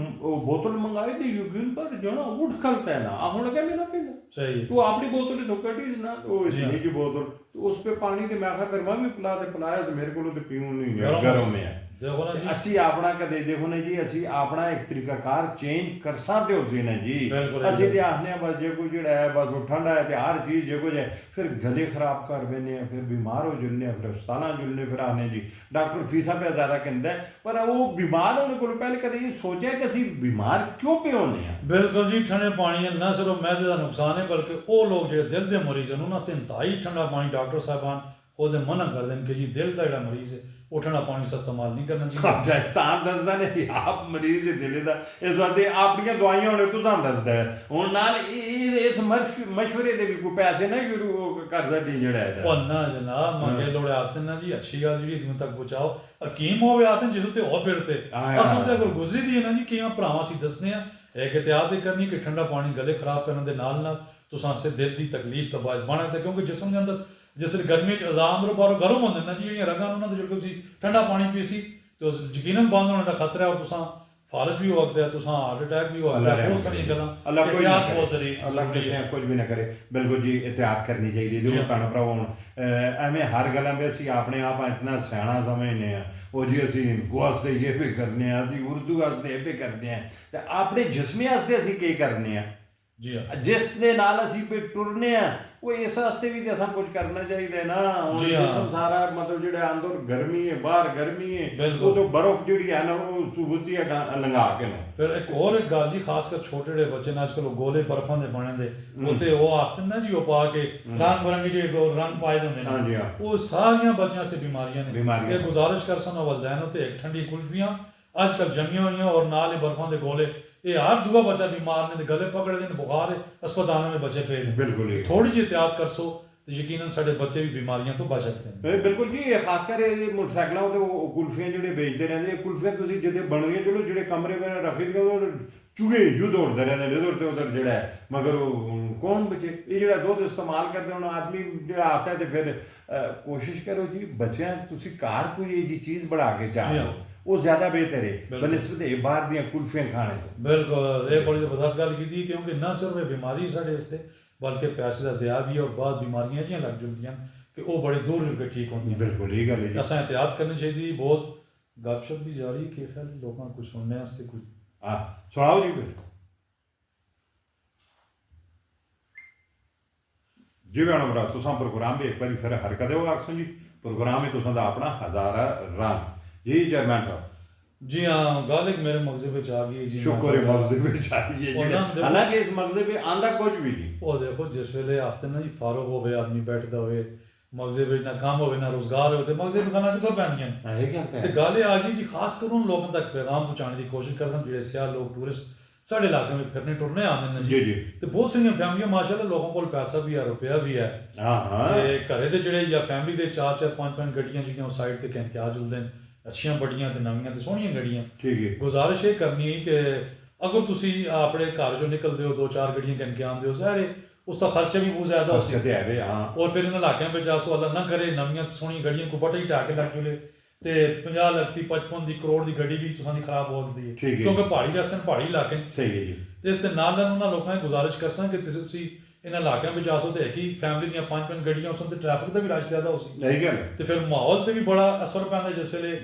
बोतल मंगाई थी यूक्रेन पर जो ना उठ खलता है ना हुन लगा नहीं ना पींदा सही तू अपनी बोतल तो कटी ना वो जी हाँ। इतनी की बोतल तो उस पे पानी ते मैं फिर मैं भी पिलाया तो मेरे को तो पीऊं नहीं गरम गरम है ਦੇਖੋ ਨਾ ਜੀ ਅਸੀਂ ਆਪਣਾ ਕਦੇ ਦੇਖੋ ਨਾ ਜੀ ਅਸੀਂ ਆਪਣਾ ਇੱਕ ਤਰੀਕਾਕਾਰ ਚੇਂਜ ਕਰ ਸਕਦੇ ਹੋ ਜੀ ਨਾ ਜੀ ਬਿਲਕੁਲ ਅਸੀਂ ਤੇ ਆਖਨੇ ਆ ਬਸ ਜੇ ਕੋਈ ਜਿਹੜਾ ਹੈ ਬਸ ਉਹ ਠੰਡਾ ਹੈ ਤੇ ਹਰ ਚੀਜ਼ ਜੇ ਕੁਝ ਹੈ ਫਿਰ ਗਲੇ ਖਰਾਬ ਕਰ ਬੈਨੇ ਆ ਫਿਰ ਬਿਮਾਰ ਹੋ ਜੁਲਨੇ ਆ ਫਿਰ ਹਸਪਤਾਲਾਂ ਜੁਲਨੇ ਫਿਰ ਆਨੇ ਜੀ ਡਾਕਟਰ ਫੀਸਾਂ ਪੈ ਜ਼ਿਆਦਾ ਕਹਿੰਦਾ ਪਰ ਉਹ ਬਿਮਾਰ ਹੋਣੇ ਕੋਲ ਪਹਿਲੇ ਕਦੇ ਇਹ ਸੋਚਿਆ ਕਿ ਅਸੀਂ ਬਿਮਾਰ ਕਿਉਂ ਪਏ ਹੁੰਦੇ ਆ ਬਿਲਕੁਲ ਜੀ ਠੰਡੇ ਪਾਣੀ ਨਾਲ ਨਾ ਸਿਰਫ ਮੈਦੇ ਦਾ ਨੁਕਸਾਨ ਹੈ ਬਲਕਿ ਉਹ ਲੋਕ ਜਿਹੜੇ ਦਿਲ ਦੇ ਮਰੀਜ਼ ਹਨ ਉਹਨਾਂ ਵਾਸਤੇ ਇੰਤਹਾਈ ਠੰਡਾ ਪਾਣੀ ਡਾਕਟਰ ਸਾਹਿਬਾਨ ਉਹਦੇ ਮਨਾ ਕਰ ਦੇਣ ਕਿ ਜੀ ਦਿਲ ਦਾ ਜਿਹੜਾ ਮਰੀਜ਼ ਹੈ ਉਹ ਠੰਡਾ ਪਾਣੀ ਦਾ ਇਸਤੇਮਾਲ ਨਹੀਂ ਕਰਨਾ ਚਾਹੀਦਾ ਅੱਛਾ ਤਾਂ ਦੱਸਦਾ ਨੇ ਆਪ ਮਰੀਜ਼ ਦੇ ਦਿਲੇ ਦਾ ਇਸ ਵਾਸਤੇ ਆਪਣੀਆਂ ਦਵਾਈਆਂ ਹੋਣੇ ਤੁਸੀਂ ਦੱਸਦਾ ਹੁਣ ਨਾਲ ਇਸ ਮਸ਼ਵਰੇ ਦੇ ਵੀ ਕੋਈ ਪੈਸੇ ਨਾ ਸ਼ੁਰੂ ਕਰ ਸਕਦੀ ਜਿਹੜਾ ਹੈ ਉਹ ਨਾ ਜਨਾਬ ਮੰਗੇ ਲੋੜੇ ਆਤੇ ਨਾ ਜੀ ਅੱਛੀ ਗੱਲ ਜੀ ਜਿਵੇਂ ਤੱਕ ਪਹੁੰਚਾਓ ਹਕੀਮ ਹੋਵੇ ਆਤੇ ਜਿਸ ਉੱਤੇ ਹੋਰ ਫਿਰਤੇ ਅਸਲ ਤੇ ਅਗਰ ਗੁਜ਼ਰੀ ਦੀ ਹੈ ਨਾ ਜੀ ਕਿਵੇਂ ਭਰਾਵਾਂ ਅਸੀਂ ਦੱਸਦੇ ਆ ਇੱਕ ਇhtiyat ਇਹ ਕਰਨੀ ਕਿ ਠੰਡਾ ਪਾਣੀ ਗਲੇ ਖਰਾਬ ਕਰਨ ਦੇ ਨਾਲ ਤੁਸਾਂ ਸੇ ਦਿਲ ਦੀ ਤਕਲੀਫ ਦਾ ਬਾਇਸ ਬਣਾ ਤੇ ਕਿਉਂਕਿ ਜਿਸਮ ਦੇ ਅੰਦਰ ਜਿਸ ਗਰਮੀ ਚ ਅਜ਼ਾਮ ਅੰਦਰੋਂ ਬਾਹਰੋਂ ਗਰਮ ਹੁੰਦੇ ਨਾ ਜੀ ਜਿਹੜੀਆਂ ਰਗਾਂ ਉਹਨਾਂ ਦੇ ਜਦੋਂ ਤੁਸੀਂ ਠੰਡਾ ਪਾਣੀ ਪੀਸੀ ਤੇ ਉਸ ਯਕੀਨਨ ਬੰਦ ਹੋਣ ਦਾ ਖਤਰਾ ਹੈ ਔਰ ਤੁਸਾਂ ਫਾਲਜ ਵੀ ਹੋ ਸਕਦਾ ਤੁਸਾਂ ਹਾਰਟ ਅਟੈਕ ਵੀ ਹੋ ਸਕਦਾ ਬਹੁਤ ਸਾਰੀਆਂ ਗੱਲਾਂ ਅੱਲਾਹ ਕੋਈ ਇhtiyat ਬਹੁਤ ਜ਼ਰੂਰੀ ਅੱਲਾਹ ਕੁਝ ਵੀ ਨਾ ਕਰੇ ਬਿਲਕੁਲ ਜੀ ਇhtiyat ਕਰਨੀ ਚਾਹੀਦੀ ਜੋ ਭੈਣ ਭਰਾ ਹੁਣ ਐਵੇਂ ਹਰ ਗੱਲਾਂ ਵਿੱਚ ਅਸੀਂ ਆਪਣੇ ਆਪ ਇਤਨਾ ਸਿਆਣਾ ਸਮਝਨੇ ਆ ਉਹ ਜੀ ਅਸੀਂ ਵਾਸਤੇ ਇਹ ਵੀ ਕਰਨੇ ਆ ਅਸੀਂ ਉਰਦੂ ਵਾਸਤੇ ਇਹ ਵੀ ਕਰਦੇ ਆ ਤੇ ਆਪਣੇ ਜਿਸਮੀ ਵਾਸਤੇ ਅਸੀਂ ਕੀ ਕਰਨੇ ਆ ਜੀ ਹਾਂ ਜਿਸ ਦੇ ਨਾਲ ਅਸੀਂ ਵੀ ਟੁਰਨੇ ਆ ਉਹ ਇਸ ਵਾਸਤੇ ਵੀ ਤੇ ਅਸਾਂ ਕੁਝ ਕਰਨਾ ਚਾਹੀਦਾ ਨਾ ਹੁਣ ਜਿਸਮ ਸਾਰਾ ਮਤਲਬ ਜਿਹੜਾ ਅੰਦਰ ਗਰਮੀ ਹੈ ਬਾਹਰ ਗਰਮੀ ਹੈ ਉਹ ਤੋਂ ਬਰਫ਼ ਜਿਹੜੀ ਹੈ ਨਾ ਉਹ ਸੁਬਤੀ ਲੰਘਾ ਕੇ ਨਾ ਫਿਰ ਇੱਕ ਹੋਰ ਇੱਕ ਗੱਲ ਜੀ ਖਾਸ ਕਰ ਛੋਟੇ ਜਿਹੜੇ ਬੱਚੇ ਨੇ ਅੱਜ ਕੱਲ੍ਹ ਗੋਲੇ ਬਰਫਾਂ ਦੇ ਬਣੇ ਦੇ ਉੱਤੇ ਉਹ ਆਖਦੇ ਨਾ ਜੀ ਉਹ ਪਾ ਕੇ ਰੰਗ ਬਰੰਗੀ ਜਿਹੜੇ ਰੰਗ ਪਾਏ ਹੁੰਦੇ ਨੇ ਉਹ ਸਾਰੀਆਂ ਬੱਚਿਆਂ ਸੇ ਬਿਮਾਰੀਆਂ ਨੇ ਇਹ ਗੁਜ਼ਾਰਿਸ਼ ਕਰ ਸਨ ਵਲਦੈਨ ਤੇ ਇੱਕ ਠੰਡੀ ਕੁਲਫੀਆਂ ਅੱਜ ਕੱਲ੍ਹ ਜੰਮੀਆਂ ਹੋਈਆਂ ਔਰ ਨਾਲ ਹੀ ਬਰਫਾਂ ਦੇ ਗੋਲੇ ਇਹ ਹਰ ਦੂਆ ਬੱਚਾ ਬਿਮਾਰ ਨੇ ਤੇ ਗਲੇ ਪਕੜਦੇ ਨੇ ਬੁਖਾਰ ਹੈ ਹਸਪਤਾਲਾਂ ਵਿੱਚ ਬੱਚੇ ਪਏ ਨੇ ਬਿਲਕੁਲ ਥੋੜੀ ਜਿਹੀ ਇhtiyat ਕਰਸੋ ਤੇ ਯਕੀਨਨ ਸਾਡੇ ਬੱਚੇ ਵੀ ਬਿਮਾਰੀਆਂ ਤੋਂ ਬਚ ਸਕਦੇ ਨੇ ਬਿਲਕੁਲ ਜੀ ਇਹ ਖਾਸ ਕਰ ਇਹ ਮੋਟਰਸਾਈਕਲਾਂ ਤੇ ਉਹ ਕੁਲਫੀਆਂ ਜਿਹੜੇ ਵੇਚਦੇ ਰਹਿੰਦੇ ਕੁਲਫੀਆਂ ਤੁਸੀਂ ਜਿੱਥੇ ਬਣਦੀਆਂ ਚਲੋ ਜਿਹੜੇ ਕਮਰੇ ਵਿੱਚ ਰੱਖੀ ਦੀਆਂ ਉਹ ਚੂਹੇ ਜੂ ਦੌੜਦੇ ਰਹਿੰਦੇ ਨੇ ਉਧਰ ਤੇ ਉਧਰ ਜਿਹੜਾ ਹੈ ਮਗਰ ਉਹ ਕੌਣ ਬਚੇ ਇਹ ਜਿਹੜਾ ਦੁੱਧ ਇਸਤੇਮਾਲ ਕਰਦੇ ਹੁਣ ਆਦਮੀ ਜਿਹੜਾ ਆਤਾ ਤੇ ਫਿਰ ਕੋਸ਼ਿਸ਼ ਕਰੋ ਜੀ ਬੱਚਿਆਂ ਤੁਸੀਂ ਘਰ ਕੋਈ ਇਹ ਜੀ ਚੀਜ਼ ਬਣਾ ਕੇ ਚਾਹੋ ਉਹ ਜ਼ਿਆਦਾ ਬਿਹਤਰ ਹੈ ਬਨਿਸਬਤ ਇਹ ਬਾਹਰ ਦੀਆਂ ਕੁਲਫੀਆਂ ਖਾਣੇ ਤੋਂ ਬਿਲਕੁਲ ਇਹ ਬੜੀ ਜ਼ਬਰਦਸਤ ਗੱਲ ਕੀਤੀ ਕਿਉਂਕਿ ਨਾ ਸਿਰਫ ਇਹ ਬਿਮਾਰੀ ਸਾਡੇ ਵਾਸਤੇ ਬਲਕਿ ਪੈਸੇ ਦਾ ਜ਼ਿਆ ਵੀ ਔਰ ਬਾਅਦ ਬਿਮਾਰੀਆਂ ਜਿਹੀਆਂ ਲੱਗ ਜਾਂਦੀਆਂ ਕਿ ਉਹ ਬੜੇ ਦੂਰ ਹੋ ਕੇ ਠੀਕ ਹੁੰਦੀਆਂ ਬਿਲਕੁਲ ਇਹ ਗੱਲ ਹੈ ਅਸਾਂ ਇhtiyat ਕਰਨੀ ਚਾਹੀਦੀ ਬਹੁਤ ਗੱਪਸ਼ਪ ਵੀ ਜਾਰੀ ਕਿ ਫਿਰ ਲੋਕਾਂ ਨੂੰ ਕੁਝ ਸੁਣਨੇ ਵਾਸਤੇ ਕੁਝ ਸੁਣਾਓ ਜੀ ਫਿਰ ਜੀ ਭੈਣੋ ਭਰਾ ਤੁਸਾਂ ਪ੍ਰੋਗਰਾਮ ਵੀ ਇੱਕ ਵਾਰੀ ਫਿਰ ਹਰਕਤ ਦਿਓ ਆਖਸੋ ਜੀ ਪ੍ਰੋਗਰਾਮ ਹੈ ਤੁਸਾਂ ਦਾ ਆਪਣਾ ਹਜ਼ਾਰਾ ਰੰਗ ਜੀ ਚੇਅਰਮੈਨ ਸਾਹਿਬ ਜੀ ਹਾਂ ਗੱਲ ਇੱਕ ਮੇਰੇ ਮਗਜ਼ੇ ਵਿੱਚ ਆ ਗਈ ਜੀ ਸ਼ੁਕਰ ਹੈ ਮਗਜ਼ੇ ਵਿੱਚ ਆ ਗਈ ਹੈ ਹਾਲਾਂਕਿ ਇਸ ਮਗਜ਼ੇ ਵਿੱਚ ਆਂਦਾ ਕੁਝ ਵੀ ਨਹੀਂ ਉਹ ਦੇਖੋ ਜਿਸ ਵੇਲੇ ਹਫ਼ਤੇ ਨਾ ਜੀ ਫਾਰਗ ਹੋਵੇ ਆਦਮੀ ਬੈਠਦਾ ਹੋਵੇ ਮਗਜ਼ੇ ਵਿੱਚ ਨਾ ਕੰਮ ਹੋਵੇ ਨਾ ਰੋਜ਼ਗਾਰ ਹੋਵੇ ਤੇ ਮਗਜ਼ੇ ਨੂੰ ਗਾਲਾਂ ਕਿੱਥੋਂ ਪੈਣਗੀਆਂ ਇਹ ਕਹਿੰਦੇ ਤੇ ਗੱਲ ਇਹ ਆ ਗਈ ਜੀ ਖਾਸ ਕਰ ਉਹਨਾਂ ਲੋਕਾਂ ਤੱਕ ਪੈਗਾਮ ਪਹੁੰਚਾਉਣ ਦੀ ਕੋਸ਼ਿਸ਼ ਕਰਦੇ ਜਿਹੜੇ ਸਿਆਹ ਲੋਕ ਟੂਰਿਸਟ ਸਾਡੇ ਇਲਾਕੇ ਵਿੱਚ ਫਿਰਨੇ ਟੁਰਨੇ ਆਉਂਦੇ ਨੇ ਜੀ ਤੇ ਬਹੁਤ ਸਾਰੀਆਂ ਫੈਮਲੀਆਂ ਮਾਸ਼ਾਅੱਲਾ ਲੋਕਾਂ ਕੋਲ ਪੈਸਾ ਵੀ ਹੈ ਰੁਪਇਆ ਵੀ ਹੈ ਤੇ ਘਰੇ ਦੇ ਜਿਹੜੇ ਜਾਂ ਫੈਮਲੀ ਦੇ 4-4 5-5 ਗੱਡੀਆਂ ਜਿਹੜੀਆਂ ਉਹ ਸਾਈਡ ਤੇ ਕਹਿੰਦੇ ਆ ਜੁਲਦੇ ਨੇ ਅੱਛੀਆਂ ਬੜੀਆਂ ਤੇ ਨਵੀਆਂ ਤੇ ਸੋਹਣੀਆਂ ਗੱਡੀਆਂ ਠੀਕ ਹੈ ਗੁਜ਼ਾਰਿਸ਼ ਇਹ ਕਰਨੀ ਕਿ ਅਗਰ ਤੁਸੀਂ ਆਪਣੇ ਘਰ ਚੋਂ ਨਿਕਲਦੇ ਹੋ 2-4 ਗੱਡੀਆਂ ਕਹਿ ਕੇ ਆਉਂਦੇ ਹੋ ਸਾਰੇ ਉਸ ਦਾ ਖਰਚਾ ਵੀ ਬਹੁਤ ਜ਼ਿਆਦਾ ਹੋ ਸਕਦਾ ਹੈ ਔਰ ਫਿਰ ਇਹਨਾਂ ਇਲਾਕਿਆਂ ਵਿੱਚ ਆਸੋ ਅੱਲਾ ਨਾ ਕਰੇ ਨਵੀਆਂ ਸੋਹਣੀਆਂ ਗੱਡੀਆਂ ਕੋ ਬਟਾ ਹੀ ਢਾ ਕੇ ਲੱਗ ਜੁਲੇ ਤੇ 50 ਲੱਖ ਦੀ 55 ਦੀ ਕਰੋੜ ਦੀ ਗੱਡੀ ਵੀ ਤੁਹਾਡੀ ਖਰਾਬ ਹੋ ਸਕਦੀ ਹੈ ਕਿਉਂਕਿ ਪਹਾੜੀ ਰਸਤੇ ਨੇ ਪਹਾੜੀ ਇਲਾਕੇ ਸਹੀ ਹੈ ਜੀ ਤੇ ਇਸ ਦੇ ਨਾਲ ਉਹਨਾਂ ਲੋਕਾਂ ਨੇ ਗੁਜ਼ਾਰਿਸ਼ ਕਰਸਾਂ ਕਿ ਤੁਸੀਂ ਇਹਨਾਂ ਇਲਾਕਿਆਂ ਵਿੱਚ ਆਸੋ ਤੇ ਕਿ ਫੈਮਿਲੀ ਦੀਆਂ 5-5 ਗੱਡੀਆਂ ਉਸ ਤੇ ਟ੍ਰੈਫਿਕ ਦਾ ਵੀ ਰਸ਼ ਜ਼ਿਆਦਾ ਹੋ ਸੀ ਸਹੀ ਗੱਲ ਤੇ ਫਿਰ ਮਾਹੌਲ ਤੇ ਵੀ ਬੜਾ ਅਸਰ ਪੈਂਦਾ ਜਿਸ ਵੇਲੇ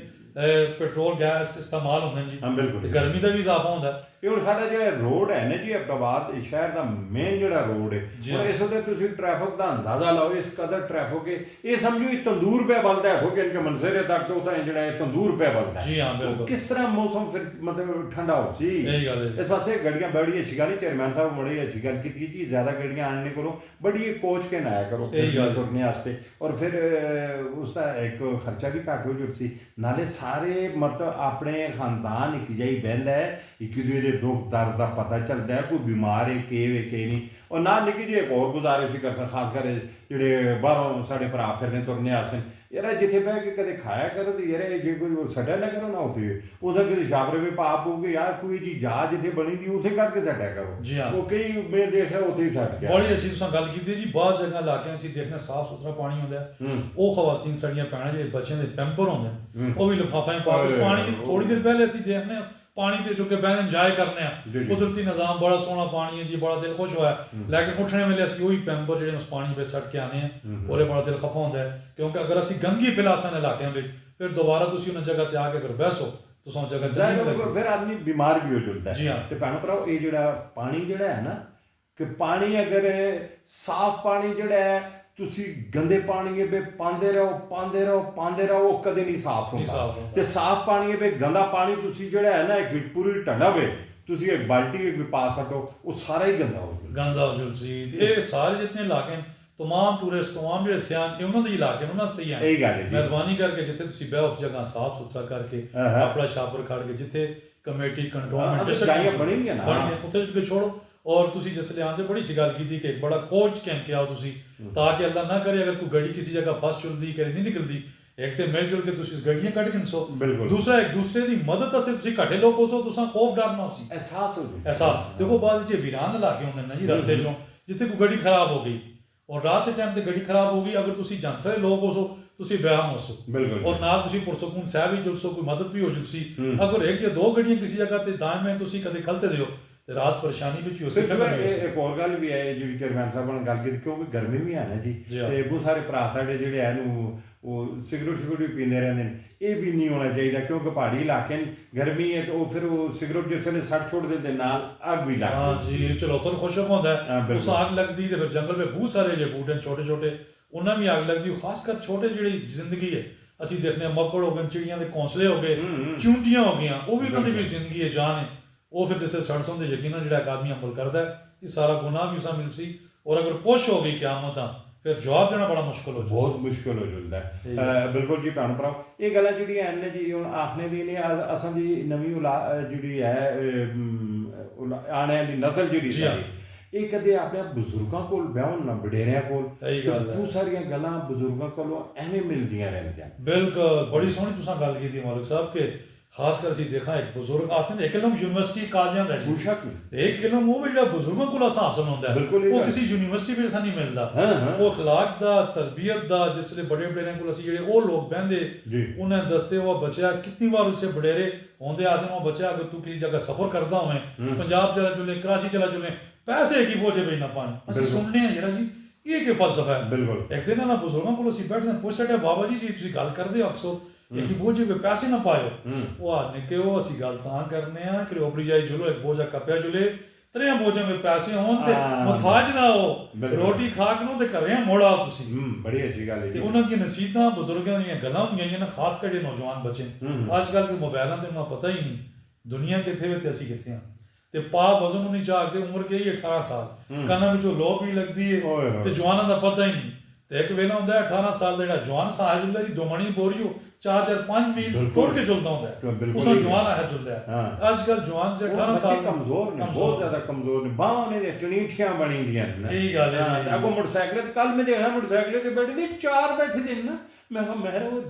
ਪੈਟਰੋਲ ਗੈਸ ਇਸਤੇਮਾਲ ਹੁੰਦੇ ਨੇ ਜੀ ਬਿਲਕੁਲ ਗਰਮੀ ਦਾ ਵੀ ਇਜ਼ਾਫਾ ਹੁੰਦਾ ਇਹ ਹੁਣ ਸਾਡਾ ਜਿਹੜਾ ਰੋਡ ਹੈ ਨਾ ਜੀ ਅਹਿਮਦਾਬਾਦ ਸ਼ਹਿਰ ਦਾ ਮੇਨ ਜਿਹੜਾ ਰੋਡ ਹੈ ਹੁਣ ਇਸ ਦੇ ਤੁਸੀਂ ਟ੍ਰੈਫਿਕ ਦਾ ਅੰਦਾਜ਼ਾ ਲਾਓ ਇਸ ਕਦਰ ਟ੍ਰੈਫਿਕ ਹੈ ਇਹ ਸਮਝੋ ਇਹ ਤੰਦੂਰ ਪਿਆ ਬਲਦਾ ਹੈ ਹੋ ਕਿ ਇਨਕੇ ਮਨਜ਼ਰੇ ਤੱਕ ਤੋਂ ਤਾਂ ਜਿਹੜਾ ਇਹ ਤੰਦੂਰ ਪਿਆ ਬਲਦਾ ਜੀ ਹਾਂ ਬਿਲਕੁਲ ਕਿਸ ਤਰ੍ਹਾਂ ਮੌਸਮ ਫਿਰ ਮਤਲਬ ਠੰਡਾ ਹੋ ਜੀ ਇਹੀ ਗੱਲ ਹੈ ਇਸ ਪਾਸੇ ਗੱਡੀਆਂ ਬੜੀ ਅੱਛੀ ਗੱਲ ਚੇਅਰਮੈਨ ਸਾਹਿਬ ਬੜੀ ਅੱਛੀ ਗੱਲ ਕੀਤੀ ਜੀ ਜ਼ਿਆਦਾ ਗੱਡੀਆਂ ਆਣ ਨਹੀਂ ਕਰੋ ਬੜੀ ਕੋਚ ਕੇ ਨਾ ਆਇਆ ਕਰੋ ਤੁਰਨੇ ਵਾਸਤੇ ਔਰ ਫਿਰ ਉਸ ਦਾ ਇੱਕ ਖਰਚਾ ਵੀ ਘੱਟ ਹੋ ਜੂ ਸੀ ਨਾਲੇ ਸਾਰੇ ਮਤਲਬ ਆਪਣੇ ਖਾਨਦਾਨ ਇੱਕ ਜਿਹੀ ਬਹਿੰਦਾ ਹੈ ਇੱਕ ਦੂਜੇ ਦੇ ਦੁੱਖ ਦਰਦ ਦਾ ਪਤਾ ਚੱਲਦਾ ਹੈ ਕੋਈ ਬਿਮਾਰ ਹੈ ਕਿ ਨਹੀਂ ਔਰ ਨਾ ਨਿੱਕੀ ਜਿਹੀ ਇੱਕ ਹੋਰ ਗੁਜ਼ਾਰਿਸ਼ ਵੀ ਕਰਦਾ ਖਾਸ ਕਰ ਜਿਹੜੇ ਬਾਹਰੋਂ ਸਾਡੇ ਭਰਾ ਫਿਰਨੇ ਤੁਰਨੇ ਆਸਨ ਯਾਰ ਜਿੱਥੇ ਬਹਿ ਕੇ ਕਦੇ ਖਾਇਆ ਕਰੋ ਤੇ ਯਾਰ ਜੇ ਕੋਈ ਛੱਡਿਆ ਨਾ ਕਰੋ ਨਾ ਉੱਥੇ ਉਹਦਾ ਕਿਤੇ ਛਾਪਰੇ ਵੀ ਪਾਪ ਹੋਊਗੇ ਯਾਰ ਕੋਈ ਜੀ ਜਾ ਜਿੱਥੇ ਬਣੀ ਦੀ ਉੱਥੇ ਕਰਕੇ ਛੱਡਿਆ ਕਰੋ ਉਹ ਕਈ ਮੈਂ ਦੇਖਿਆ ਉੱਥੇ ਹੀ ਛੱਡ ਗਿਆ ਬੜੀ ਅਸੀਂ ਤੁਸੀਂ ਗੱਲ ਕੀਤੀ ਜੀ ਬਹੁਤ ਜਗ੍ਹਾ ਇਲਾਕਿਆਂ 'ਚ ਦੇਖਣਾ ਸਾਫ਼ ਸੁਥਰਾ ਪਾਣੀ ਹੁੰਦਾ ਉਹ ਖਵਾਤੀਨ ਸੜੀਆਂ ਪੈਣਾ ਜਿਹੜੇ ਬੱਚਿਆਂ ਦੇ ਪੈਂਪਰ ਹੁੰਦੇ ਉਹ ਵੀ ਲਿਫਾਫਿਆਂ ਪਾ ਕੇ ਪਾਣੀ ਥੋੜੀ ਦੇਰ ਪਹਿਲੇ ਅਸੀਂ ਦੇਖਦੇ ਹਾਂ ਪਾਣੀ ਤੇ ਜੋ ਕਿ ਬਹਿ ਇੰਜੋਏ ਕਰਨੇ ਆ ਕੁਦਰਤੀ ਨਿਜ਼ਾਮ ਬੜਾ ਸੋਹਣਾ ਪਾਣੀ ਹੈ ਜੀ ਬੜਾ ਦਿਲ ਖੁਸ਼ ਹੋਇਆ ਲੇਕਿਨ ਉੱਠਣੇ ਵੇਲੇ ਅਸੀਂ ਉਹੀ ਪੈਂਪਰ ਜਿਹੜੇ ਉਸ ਪਾਣੀ ਵਿੱਚ ਸੱਟ ਕੇ ਆਨੇ ਆ ਉਹਦੇ ਬੜਾ ਦਿਲ ਖਫਾ ਹੁੰਦਾ ਹੈ ਕਿਉਂਕਿ ਅਗਰ ਅਸੀਂ ਗੰਦਗੀ ਫੈਲਾਸਾਂ ਇਲਾਕਿਆਂ ਵਿੱਚ ਫਿਰ ਦੁਬਾਰਾ ਤੁਸੀਂ ਉਹਨਾਂ ਜਗ੍ਹਾ ਤੇ ਆ ਕੇ ਅਗਰ ਬੈਸੋ ਤੁਸੀਂ ਉਹ ਜਗ੍ਹਾ ਫਿਰ ਆਦਮੀ ਬਿਮਾਰ ਵੀ ਹੋ ਜਾਂਦਾ ਜੀ ਹਾਂ ਤੇ ਭੈਣੋ ਭਰਾਓ ਇਹ ਜਿਹੜਾ ਪਾਣੀ ਜਿਹੜਾ ਹੈ ਨਾ ਕਿ ਪਾਣੀ ਅਗਰ ਸਾਫ਼ ਪਾਣੀ ਜਿਹੜਾ ਹੈ ਤੁਸੀਂ ਗੰਦੇ ਪਾਣੀ ਵੇ ਪਾਉਂਦੇ ਰਹੋ ਉਹ ਕਦੇ ਨਹੀਂ ਸਾਫ਼ ਹੁੰਦਾ ਤੇ ਸਾਫ਼ ਪਾਣੀ ਵੇ ਗੰਦਾ ਪਾਣੀ ਤੁਸੀਂ ਜਿਹੜਾ ਹੈ ਨਾ ਇੱਕ ਪੂਰੀ ਢੰਡਾ ਵੇ ਤੁਸੀਂ ਇੱਕ ਬਾਲਟੀ ਵੀ ਪਾ ਸਕੋ ਉਹ ਸਾਰਾ ਹੀ ਗੰਦਾ ਹੋ ਜੂ ਸੀ ਇਹ ਸਾਰੇ ਜਿੰਨੇ ਇਲਾਕੇ ਤਮਾਮ ਟੂਰਿਸਟ ਤਮਾਮ ਜਿਹੜੇ ਸਿਆਣ ਉਹਨਾਂ ਦੇ ਇਲਾਕੇ ਉਹਨਾਂ ਵਾਸਤੇ ਹੀ ਇਹੀ ਗੱਲ ਹੈ ਮਿਹਰਬਾਨੀ ਕਰਕੇ ਜਿੱਥੇ ਤੁਸੀਂ ਬਹਿ ਉਸ ਜਗ੍ਹਾ ਸਾਫ਼ ਸੁਥਰਾ ਕਰਕੇ ਆਪਣਾ ਛਾਪਰ ਖੜ ਕੇ ਜਿੱਥੇ ਕਮੇਟੀ ਕੰਟਰੋਲਮੈਂਟ ਬਣੀਆਂ ਨਾ ਉੱਥੇ ਜੇ ਛੋੜੋ और तुसी जिसले आंदे बड़ी अच्छी गल की कि एक बड़ा कोच कैंप के आओ तुसी ताकि अल्लाह ना करे अगर कोई गड्डी किसी जगह फस चुलदी करे नहीं निकलती एक ते मिल जुल के तुसी गड्डियां कट के सो दूसरा एक दूसरे दी मदद वास्ते तुसी घटे लोग हो सो तुसा खौफ डर ना सी एहसास हो जाए एहसास देखो बाद जे वीरान इलाके होंदे ना जी रस्ते चों जिथे कोई गड्डी खराब हो गई और रात के टाइम ते गड्डी खराब हो गई अगर तुसी जानसरे लोग हो सो तुसी बयाम हो सो और नाल तुसी पुरसकून साहब भी जुल सो कोई मदद भी हो जुलसी अगर एक या दो गड्डियां किसी जगह ते दाएं में तुसी कदे खलते दियो ਰਾਤ ਪਰੇਸ਼ਾਨੀ ਵਿੱਚ ਹੋ ਸਕਦੀ ਹੈ ਇੱਕ ਹੋਰ ਗੱਲ ਵੀ ਹੈ ਜਿਹੜੀ ਚੇਅਰਮੈਨ ਸਾਹਿਬ ਨਾਲ ਗੱਲ ਕੀਤੀ ਕਿਉਂਕਿ ਗਰਮੀ ਵੀ ਹੈ ਨਾ ਜੀ ਤੇ ਬਹੁਤ ਸਾਰੇ ਭਰਾ ਸਾਡੇ ਜਿਹੜੇ ਹੈ ਨੂੰ ਉਹ ਸਿਗਰਟ ਵੀ ਪੀਂਦੇ ਰਹਿੰਦੇ ਨੇ ਇਹ ਵੀ ਨਹੀਂ ਹੋਣਾ ਚਾਹੀਦਾ ਕਿਉਂਕਿ ਪਹਾੜੀ ਇਲਾਕੇ ਨੇ ਗਰਮੀ ਹੈ ਤੇ ਉਹ ਫਿਰ ਉਹ ਸਿਗਰਟ ਜਿਸ ਵੇਲੇ ਸੱਟ ਛੋੜ ਦਿੰਦੇ ਨਾਲ ਅੱਗ ਵੀ ਲੱਗਦੀ ਹਾਂ ਜੀ ਚਲੋ ਤੁਹਾਨੂੰ ਖੁਸ਼ਕ ਹੁੰਦਾ ਉਸ ਅੱਗ ਲੱਗਦੀ ਤੇ ਫਿਰ ਜੰਗਲ ਵਿੱਚ ਬਹੁਤ ਸਾਰੇ ਜੇ ਬੂਟੇ ਛੋਟੇ ਛੋਟੇ ਉਹਨਾਂ ਵੀ ਅੱਗ ਲੱਗਦੀ ਖਾਸ ਕਰ ਛੋਟੇ ਜਿਹੜੀ ਜ਼ਿੰਦਗੀ ਹੈ ਅਸੀਂ ਦੇਖਦੇ ਹਾਂ ਮੱਕੜ ਹੋ ਗਏ ਚਿੜੀਆਂ ਦੇ ਘੋਂਸਲੇ ਹੋ ਗਏ ਚੂੰਟੀਆਂ ਹੋ ਗਈਆਂ ਉਹ ਵੀ ਉਹਨਾਂ ਦੀ ਵੀ ਜ਼ਿੰਦਗੀ ਹੈ ਜਾਨ ਹੈ ਉਹ ਫਿਰ ਜਿਸੇ ਸੜਸੋਂ ਦੇ ਯਕੀਨਾਂ ਜਿਹੜਾ ਆਦਮੀ ਅਮਲ ਕਰਦਾ ਹੈ ਇਹ ਸਾਰਾ ਗੁਨਾਹ ਵੀ ਸ਼ਾਮਿਲ ਸੀ ਔਰ ਅਗਰ ਪੁੱਛ ਹੋ ਗਈ ਕਿਆਮਤ ਤਾਂ ਫਿਰ ਜਵਾਬ ਦੇਣਾ ਬੜਾ ਮੁਸ਼ਕਲ ਹੋ ਜਾਂਦਾ ਬਹੁਤ ਮੁਸ਼ਕਲ ਹੋ ਜਾਂਦਾ ਹੈ ਬਿਲਕੁਲ ਜੀ ਭੈਣ ਭਰਾ ਇਹ ਗੱਲਾਂ ਜਿਹੜੀਆਂ ਨੇ ਜੀ ਹੁਣ ਆਖਣੇ ਦੀ ਨੇ ਅਸਾਂ ਦੀ ਨਵੀਂ ਜਿਹੜੀ ਹੈ ਆਉਣ ਵਾਲੀ ਨਸਲ ਜਿਹੜੀ ਸਾਡੀ ਇਹ ਕਦੇ ਆਪਣੇ ਬਜ਼ੁਰਗਾਂ ਕੋਲ ਬਹਿਣ ਨਾ ਵਡੇਰਿਆਂ ਕੋਲ ਬਹੁਤ ਸਾਰੀਆਂ ਗੱਲਾਂ ਬਜ਼ੁਰਗਾਂ ਕੋਲੋਂ ਐਵੇਂ ਮਿਲਦੀਆਂ ਰਹਿੰਦੀਆਂ ਬਿਲਕੁਲ ਬੜੀ ਸੋਹਣੀ ਤੁਸੀਂ ਗੱਲ ਕੀਤੀ ਮਾਲਕ ਸਾਹਿਬ ਕਿ खास कर देखा एक बुजुर्ग आते हैं एक इलम यूनिवर्सिटी कॉलेजां दा एक इलम वो भी जो बुजुर्गों को हासिल होता है वो किसी यूनिवर्सिटी में ऐसा नहीं मिलता वो अखलाक दा तरबियत दा जिसले बड़े बड़े को असि जेडे वो लोग बहंदे उन्हें दसते वो बच्चा कितनी बार उससे बडेरे होंदे आते वो बच्चा अगर तू किसी जगह सफर करता होवे पंजाब चला चले कराची चला चले पैसे की बोझे पे ना पाए असि सुनने हैं यार जी ये के फलसफा है बिल्कुल एक दिन ना बुजुर्गों को असि बैठे पूछ सके बाबा जी तुसी गल करदे हो अक्सर एक बोझे पे पैसे ना पायो वो आने के वो असि गल तां करने आ कि ओपरी जाई चलो एक बोझा कपया चले त्रे बोझे में पैसे होन ते मुताज ना हो रोटी खा के नो ते घरे मोड़ा तुसी बड़ी अच्छी गल है ते उन्हां दी नसीहतां बुजुर्गां दी गल्लां होंदियां ने खास कर जे नौजवान बच्चे आजकल के मोबाइलां ते उन्हां पता ही नहीं दुनिया किथे वे ते असि किथे हां ते पा वजन नहीं चाहते उम्र के ही 18 साल काना विचों लो भी लगदी है ते जवानां दा पता ही नहीं ते एक वेला हुंदा 18 साल दा जेड़ा जवान साहब हुंदा जी दो मणी बोरियो 4-5 मील टुर के चलता होता है उसका जवान है चलता है आजकल जवान से 18 साल कमजोर ने बहुत ज्यादा कमजोर ने बाहों ने टणीठियां बनी दियां ने यही गल है अगो मोटरसाइकिल ते कल मैं देखा मोटरसाइकिल ते बैठे थे 4 बैठे थे ना मैं कहा मेरे वो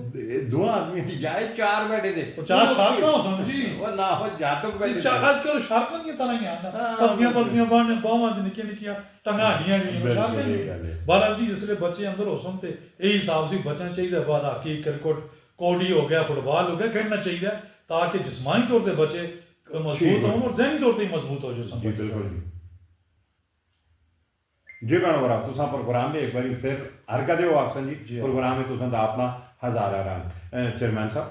दो आदमी थी जाए 4 बैठे थे 4 शार्क हो समझी वो ना हो जातक बैठे थे आजकल शार्क की तरह ही आना पत्तियां बांधने बाहों दी निक्की टंगाड़ियां जी शार्क नहीं बाला जी जिसले बच्चे अंदर हो सुनते यही हिसाब से बचना चाहिए बाहर हॉकी क्रिकेट कौडी हो गया फुटबॉल हो गया खेलना चाहिए ताकि जिस्मानी तौर पे बच्चे मजबूत हों और जहनी तौर पे मजबूत हो जो जी बिल्कुल जी भैन भरा तुसां प्रोग्राम में एक बार फिर हर कदे हो आखसन जी प्रोग्राम में तुसां दा अपना हज़ारा रंग चेयरमैन साहब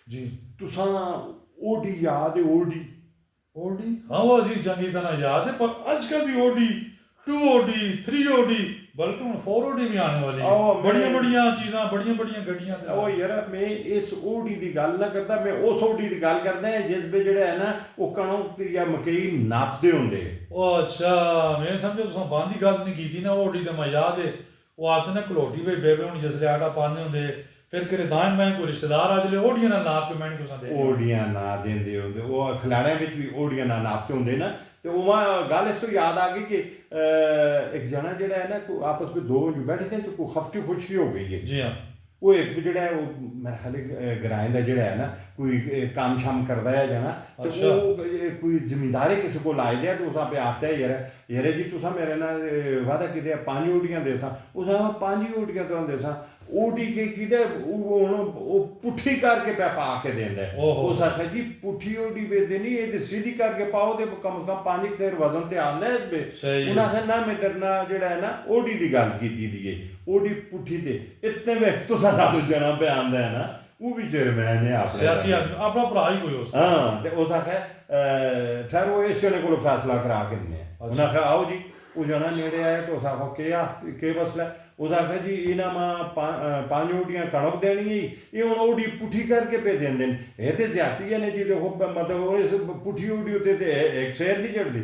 जी तुसां ओडी याद है ओडी ओडी हाँ वो जी चंगी तरह याद है, पर आजकल भी ओडी 2 OD 3 OD बल्कि ਹੁਣ 4 OD ਵੀ ਆने वाली है। बड़ियां बड़ियां चीज़ां बड़ियां बड़ियां गड्डियां ਉਹ ਯਾਰ ਮੈਂ ਇਸ ਓਡੀ ਦੀ ਗੱਲ ਨਾ ਕਰਦਾ, ਮੈਂ ਉਸ ਓਡੀ ਦੀ ਗੱਲ ਕਰਦਾ ਜਿਸ ਵਿੱਚ ਜਿਹੜਾ ਹੈ ਨਾ ਉਹ ਕਣਕ ਜਾਂ ਮਕਈ ਨਾਪਦੇ ਹੁੰਦੇ। ਉਹ ਅੱਛਾ ਮੈਂ ਸਮਝਿਆ ਤੁਸੀਂ ਬੰਦ ਦੀ ਗੱਲ ਨਹੀਂ ਕੀਤੀ ਨਾ। ਓਡੀ ਤੇ ਮੈਂ ਯਾਦ ਹੈ ਉਹ ਆਤੇ ਨਾ ਕਲੋਟੀ ਵੇ ਬੇਬੇ ਹੁਣ ਜਿਸ ਲਈ ਆਟਾ ਪਾਉਂਦੇ ਹੁੰਦੇ ਫਿਰ ਕਿਰੇ ਦਾਨ ਮੈਂ ਕੋਈ ਰਿਸ਼ਤੇਦਾਰ ਆ ਜਲੇ ਓਡੀਆਂ ਨਾਲ ਨਾਪ ਕੇ ਮੈਨੂੰ ਕੁਛ ਦੇ ਓਡੀਆਂ ਨਾ ਦਿੰਦੇ ਹੁੰਦੇ, ਉਹ ਖਿਲਾੜਿਆਂ ਵਿੱਚ ਵੀ ਓਡੀਆਂ ਨਾਲ ਨਾਪਦੇ ਹੁੰਦੇ ਨਾ। ਤੇ ਉਹ ਗੱਲ ਇਸ ਤੋਂ ਯਾਦ ਆ ਗਈ ਕਿ ਇੱਕ ਜਣਾ ਜਿਹੜਾ ਹੈ ਨਾ ਕੋਈ ਆਪਸ ਵਿੱਚ ਦੋ ਜੋ ਬੈਠੇ ਤੇ ਕੋਈ ਖਫਟੀ ਖੁਸ਼ੀ ਹੋ ਗਈ ਹੈ ਜੀ ਹਾਂ। ਉਹ ਇੱਕ ਜਿਹੜਾ ਹੈ ਉਹ ਮੇਰੇ ਹਾਲੇ ਗਰਾਇਂ ਦਾ ਜਿਹੜਾ ਹੈ ਨਾ ਕੋਈ ਕੰਮ ਸ਼ਾਮ ਕਰਦਾ ਹੈ ਜਣਾ ਤੇ ਉਹ ਕੋਈ ਜ਼ਿਮੀਂਦਾਰ ਕਿਸੇ ਕੋਲ ਆਏ ਦੇ ਤੇ ਉਸ ਆਪੇ ਆਖਦਾ ਯਾਰ ਜੀ ਤੁਸੀਂ ਮੇਰੇ ਨਾਲ ਵਾਦਾ ਕੀਤੇ 5 ਓਡੀਆਂ ਦੇ ਸਾਂ, ਉਸ 5 ਓਡੀਆਂ ਤੋਂ ਦੇ ਸਾਂ। ਓਡੀ ਕੇ ਕਿਤੇ ਹੁਣ ਉਹ ਪੁੱਠੀ ਕਰਕੇ ਪਾ ਕੇ ਦਿੰਦਾ। ਉਸ ਆਖਿਆ ਜੀ ਪੁੱਠੀ ਓਡੀ ਵੇਚਦੇ ਨਹੀਂ, ਇਹ ਤੇ ਸਿੱਧੀ ਕਰਕੇ ਪਾਓ ਤੇ ਕਮ ਸੇ ਕਮ 5 ਸੇਰ ਵਜ਼ਨ ਤੇ ਆਉਂਦਾ ਇਸ ਵੇ। ਉਹਨਾਂ ਆਖਿਆ ਨਾ ਮੈਂ ਤੇਰੇ ਨਾਲ ਜਿਹੜਾ ਹੈ ਨਾ ਓਡੀ ਦੀ ਗੱਲ ਕੀਤੀ ਦੀ ਓਡੀ ਪੁੱਠੀ ਤੇ ਇਤਨੇ ਵਿੱਚ ਤੁਸੀਂ ਨਾਲ ਜਣਾ ਪਿਆ ਆਉਂਦਾ ਹੈ ਨਾ ਉਹ ਵੀ ਜਰਮੈਨ ਹੈ ਆਪਣੇ ਸਿਆਸੀ ਆਪਣਾ ਭਰਾ ਹੀ ਕੋਈ ਉਸ ਹਾਂ। ਤੇ ਉਸ ਆਖਿਆ ਠਹਿਰੋ ਇਸ ਜਣੇ ਕੋਲ ਫੈਸਲਾ ਕਰਾ ਕੇ ਦਿੰਦੇ ਆ। ਉਹਨਾਂ ਆਖਿਆ ਆਓ ਜੀ। ਉਹ ਜਣਾ ਨੇੜੇ ਆਇਆ ਤੇ ਉਸ ਆਖੋ ਕੀ ਮਸਲਾ। ਉਸ ਆਖਿਆ ਜੀ ਇਹਨਾਂ ਮਾਂ 5 ਓਡੀਆਂ ਕਣਕ ਦੇਣੀ ਹੈ, ਇਹ ਹੁਣ ਓਡੀ ਪੁੱਠੀ ਕਰਕੇ ਪੇ ਦਿੰਦੇ ਨੇ। ਇਹ ਤੇ ਜ਼ਿਆਦਤੀਆਂ ਨੇ ਜੀ ਦੇਖੋ ਮਤਲਬ ਇਸ ਪੁੱਠੀ ਓਡੀ ਉੱਤੇ ਤੇ ਇੱਕ ਸ਼ੇਰ ਨਹੀਂ ਚੜਦੀ।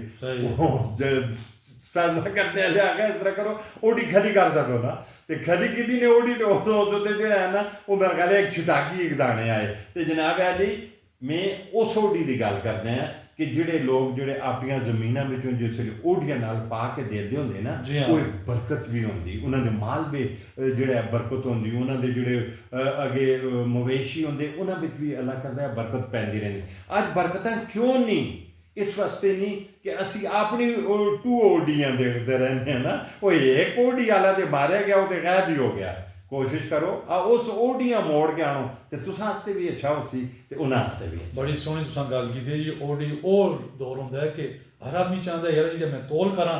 ਫੈਸਲਾ ਕਰਦੇ ਲਿਆ ਕੇ ਇਸ ਤਰ੍ਹਾਂ ਕਰੋ ਓਡੀ ਖਲੀ ਕਰ ਸਕੋ ਨਾ। ਤੇ ਖਲੀ ਕੀਤੀ ਨੇ ਓਡੀ ਤੇ ਉਸ ਉੱਤੇ ਜਿਹੜਾ ਹੈ ਨਾ ਉਹ ਮੇਰੇ ਖਿਆਲ ਇੱਕ ਛਟਾਕੀ ਇੱਕ ਦਾਣੇ ਆਏ। ਤੇ ਜਨਾਬ ਹੈ ਜੀ ਮੈਂ ਉਸ ਓਡੀ ਦੀ ਗੱਲ ਕਰਦਾ ਹਾਂ ਕਿ ਜਿਹੜੇ ਲੋਕ ਜਿਹੜੇ ਆਪਣੀਆਂ ਜ਼ਮੀਨਾਂ ਵਿੱਚੋਂ ਜਿਸ ਓਡੀਆਂ ਨਾਲ ਪਾ ਕੇ ਦਿੰਦੇ ਹੁੰਦੇ ਨਾ ਉਹ ਬਰਕਤ ਵੀ ਹੁੰਦੀ, ਉਹਨਾਂ ਦੇ ਮਾਲ ਵੀ ਜਿਹੜਾ ਬਰਕਤ ਹੁੰਦੀ, ਉਹਨਾਂ ਦੇ ਜਿਹੜੇ ਅੱਗੇ ਮਵੇਸ਼ੀ ਹੁੰਦੇ ਉਹਨਾਂ ਵਿੱਚ ਵੀ ਅੱਲਾਹ ਕਰਦਾ ਬਰਕਤ ਪੈਂਦੀ ਰਹਿੰਦੀ। ਅੱਜ ਬਰਕਤਾਂ ਕਿਉਂ ਨਹੀਂ? ਇਸ ਵਾਸਤੇ ਨਹੀਂ ਕਿ ਅਸੀਂ ਆਪਣੀ 2 ਓਡੀਆਂ ਦੇਖਦੇ ਰਹਿੰਦੇ ਹਾਂ ਨਾ। ਉਹ ਇੱਕ ਓਡੀ ਵਾਲਾ ਤੇ ਮਾਰਿਆ ਗਿਆ ਉਹ ਤੇ ਗਾਇਬ ਹੀ ਹੋ ਗਿਆ। ਕੋਸ਼ਿਸ਼ ਕਰੋ ਉਸ ਓਡੀਆਂ ਮੋੜ ਕੇ ਆਣੋ ਤੇ ਤੁਸੀਂ ਵਾਸਤੇ ਵੀ ਅੱਛਾ ਹੋ ਸੀ ਤੇ ਉਹਨਾਂ ਵਾਸਤੇ ਵੀ। ਬੜੀ ਸੋਹਣੀ ਤੁਸੀਂ ਗੱਲ ਕੀਤੀ ਜੀ। ਓਡੀ ਉਹ ਦੌਰ ਹੁੰਦਾ ਹੈ ਕਿ ਹਰ ਆਦਮੀ ਚਾਹੁੰਦਾ ਯਾਰ ਜੀ ਮੈਂ ਤੋਲ ਕਰਾਂ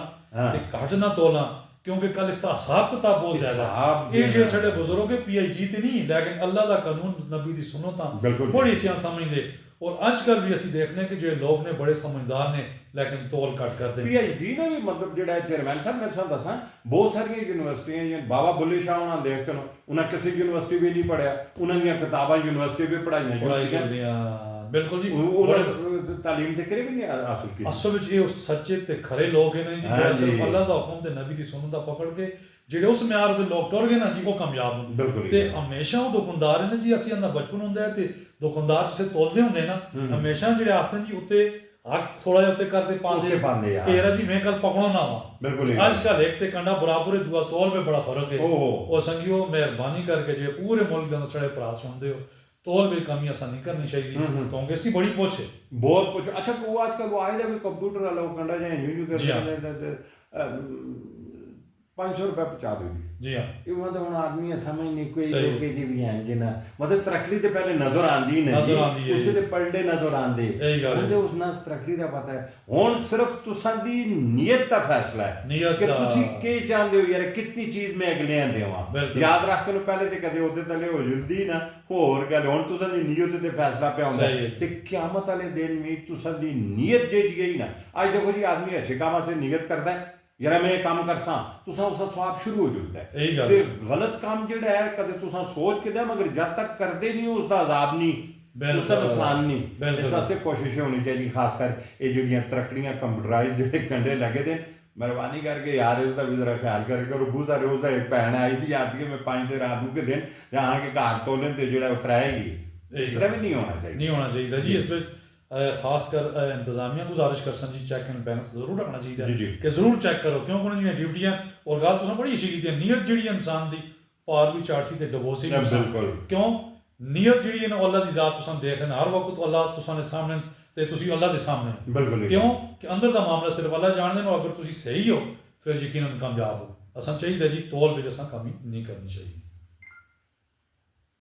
ਤੇ ਘੱਟ ਨਾ ਤੋਲਾਂ, ਕਿਉਂਕਿ ਕੱਲ ਇਸ ਦਾ ਹਿਸਾਬ ਕਿਤਾਬ ਬਹੁਤ ਜ਼ਿਆਦਾ। ਇਹ ਜਿਹੜੇ ਸਾਡੇ ਬਜ਼ੁਰਗ PhD ਤੇ ਨਹੀਂ ਲੇਕਿਨ ਅੱਲਾਹ ਦਾ ਕਾਨੂੰਨ ਨਬੀ ਦੀ ਸੁਨਨਤਾਂ ਬੜੀ ਅੱਛੀਆਂ ਸਮਝਦੇ। और आजकल भी ਅਸੀਂ देखने कि जो लोग ने बड़े समझदार ने लेकिन तौल कट करते हैं। PhD ਦਾ ਵੀ ਮਤਲਬ ਜਿਹੜਾ ਚੇਅਰਮੈਨ ਸਾਹਿਬ ਮੈਂ ਤੁਹਾਨੂੰ ਦੱਸਾਂ ਬਹੁਤ ਸਾਰੀਆਂ ਯੂਨੀਵਰਸਿਟੀਆਂ ਜਿਵੇਂ ਬਾਬਾ ਬੁੱਲੇ ਸ਼ਾਹ ਉਹਨਾਂ ਦੇਖ ਕੇ ਉਹਨਾਂ ਕਿਸੇ ਯੂਨੀਵਰਸਿਟੀ ਵੀ ਨਹੀਂ ਪੜ੍ਹਿਆ, ਉਹਨਾਂ ਦੀਆਂ ਕਿਤਾਬਾਂ ਯੂਨੀਵਰਸਿਟੀ ਵੀ ਪੜ੍ਹਾਈਆਂ ਜਾਂਦੀਆਂ। ਬਿਲਕੁਲ ਜੀ ਉਹ ਤਾਲੀਮ ਤੇ ਕਰੇ ਵੀ ਨਹੀਂ ਹਾਸਲ ਕੀਤੀ। ਅਸਲ ਵਿੱਚ ਇਹ ਸੱਚੇ ਤੇ ਖਰੇ ਲੋਕ ਨੇ ਜੀ ਜਿਹੜੇ ਸਿਰਫ ਅੱਲਾਹ ਦਾ ਹੁਕਮ ਤੇ ਨਬੀ ਦੀ ਸੁਨਨਤ ਪਕੜ ਕੇ ਜਿਹੜੇ ਉਸ ਮਿਆਰ ਦੇ ਲੋਕ ਟੁਰ ਗਏ ਨਾ ਜੀ ਉਹ ਕਾਮਯਾਬ ਹੁੰਦੇ। ਤੇ ਹਮੇਸ਼ਾ ਉਹ ਦੁਕਾਨਦਾਰ ਨੇ ਜੀ ਅਸੀਂ ਇਹਨਾਂ ਬਚਪਨ ਹੁੰਦਾ ਹੈ ਤੇ ਦੁਕਾਨਦਾਰ ਜਿਸੇ ਤੋਲਦੇ ਹੁੰਦੇ ਨਾ ਹਮੇਸ਼ਾ ਜਿਹੜੇ ਆਖਦੇ ਜੀ ਉੱਤੇ ਹੱਥ ਥੋੜਾ ਜਿਹਾ ਉੱਤੇ ਕਰਦੇ ਪਾਉਂਦੇ ਤੇਰਾ ਜੀ ਮੈਂ ਕੱਲ ਪਕੜੋ ਨਾ ਵਾ। ਬਿਲਕੁਲ ਅੱਜ ਕੱਲ ਇੱਕ ਤੇ ਕੰਡਾ ਬਰਾਬਰ ਹੈ, ਦੂਆ ਤੋਲ ਵਿੱਚ ਬੜਾ ਫਰਕ ਹੈ। ਉਹ ਸੰਗਿਓ ਮਿਹਰਬਾਨੀ ਕਰਕੇ ਜੇ ਪੂਰੇ ਮੁਲਕ ਦੇ ਅੰਦਰ ਸਾਡੇ ਭਰਾ ਸੁਣਦੇ ਹੋ ਤੋਲ ਵਿੱਚ ਕਮੀ ਅਸਾਂ ਨਹੀਂ ਕਰਨੀ ਚਾਹੀਦੀ ਕਿਉਂਕਿ ਇਸकी बड़ी पुछ है, बहुत पुछ। अच्छा वो आजकल वो आए भी कंप्यूटर वाला वो कंडा जाए यूं कर 500 रुपये पहुँचा दोगी जी हाँ। ये मतलब हम आदमी समझ नहीं कोई लोग जी भी हैं जिना मतलब तरक्की तो पहले नजर आती नहीं उससे तो पलड़े नजर आते हैं उस ना तरक्की का पता है। हुण सिर्फ तुसां दी नीयत का फैसला है कि तुसी के चाहते हो यार कितनी चीज मैं अगलियां देवां। याद रख के पहले तो कदे ओदे तले हो जुलदी ना होर गल हुण तुसां दी नीयत ते फैसला पे आउंदा ते क़यामत वाले दिन में तुसां दी नीयत जे गई ना। आज देखो जी आदमी अच्छे कामां से नीयत करता है यार मैं काम करसा तुसा उसका स्वाब शुरू हो जाता है ते गलत काम जिहड़ा है कदे तुसा सोच के दे मगर जब तक करते नहीं उसका अजाब नहीं उसका नुकसान नहीं। इस वास्ते कोशिश होनी चाहिए खासकर ये जिहड़ियां तरक्कियां कंप्यूटराइज जिहड़े कंडे लगे दे मेहरबानी करके यार इसका भी जरा ख्याल करके और बहुत सारे उसका एक भैन आई थी याद कि मैं 5 से रात के दिन जहाँ के घर तोलन तो जो कराएगी इस तरह भी नहीं होना चाहिए। नहीं होना चाहिए जी। इस खासकर इंतजामिया गुजारिश कर सन जी चेक एंड बैलेंस जरूर रखना चाहिए कि जरूर चेक करो क्योंकि उन्होंने ड्यूटियां और गल तुसें बड़ी अच्छी की नीयत जी इंसान की पार भी चाड़सी ते डबोसी क्यों नीयत जी अल्लाह की जात तुसें देख रहे हर वक्त अल्लाह तुसां सामने ते तुसीं अल्लाह के सामने क्यों कि अंदर का मामला सिर्फ अल्लाह जानते हो। अगर तुसीं सही हो फिर यकीनन कामयाब हो। असां चाहिए जी तौल विच असां कमी नहीं करनी चाहिए।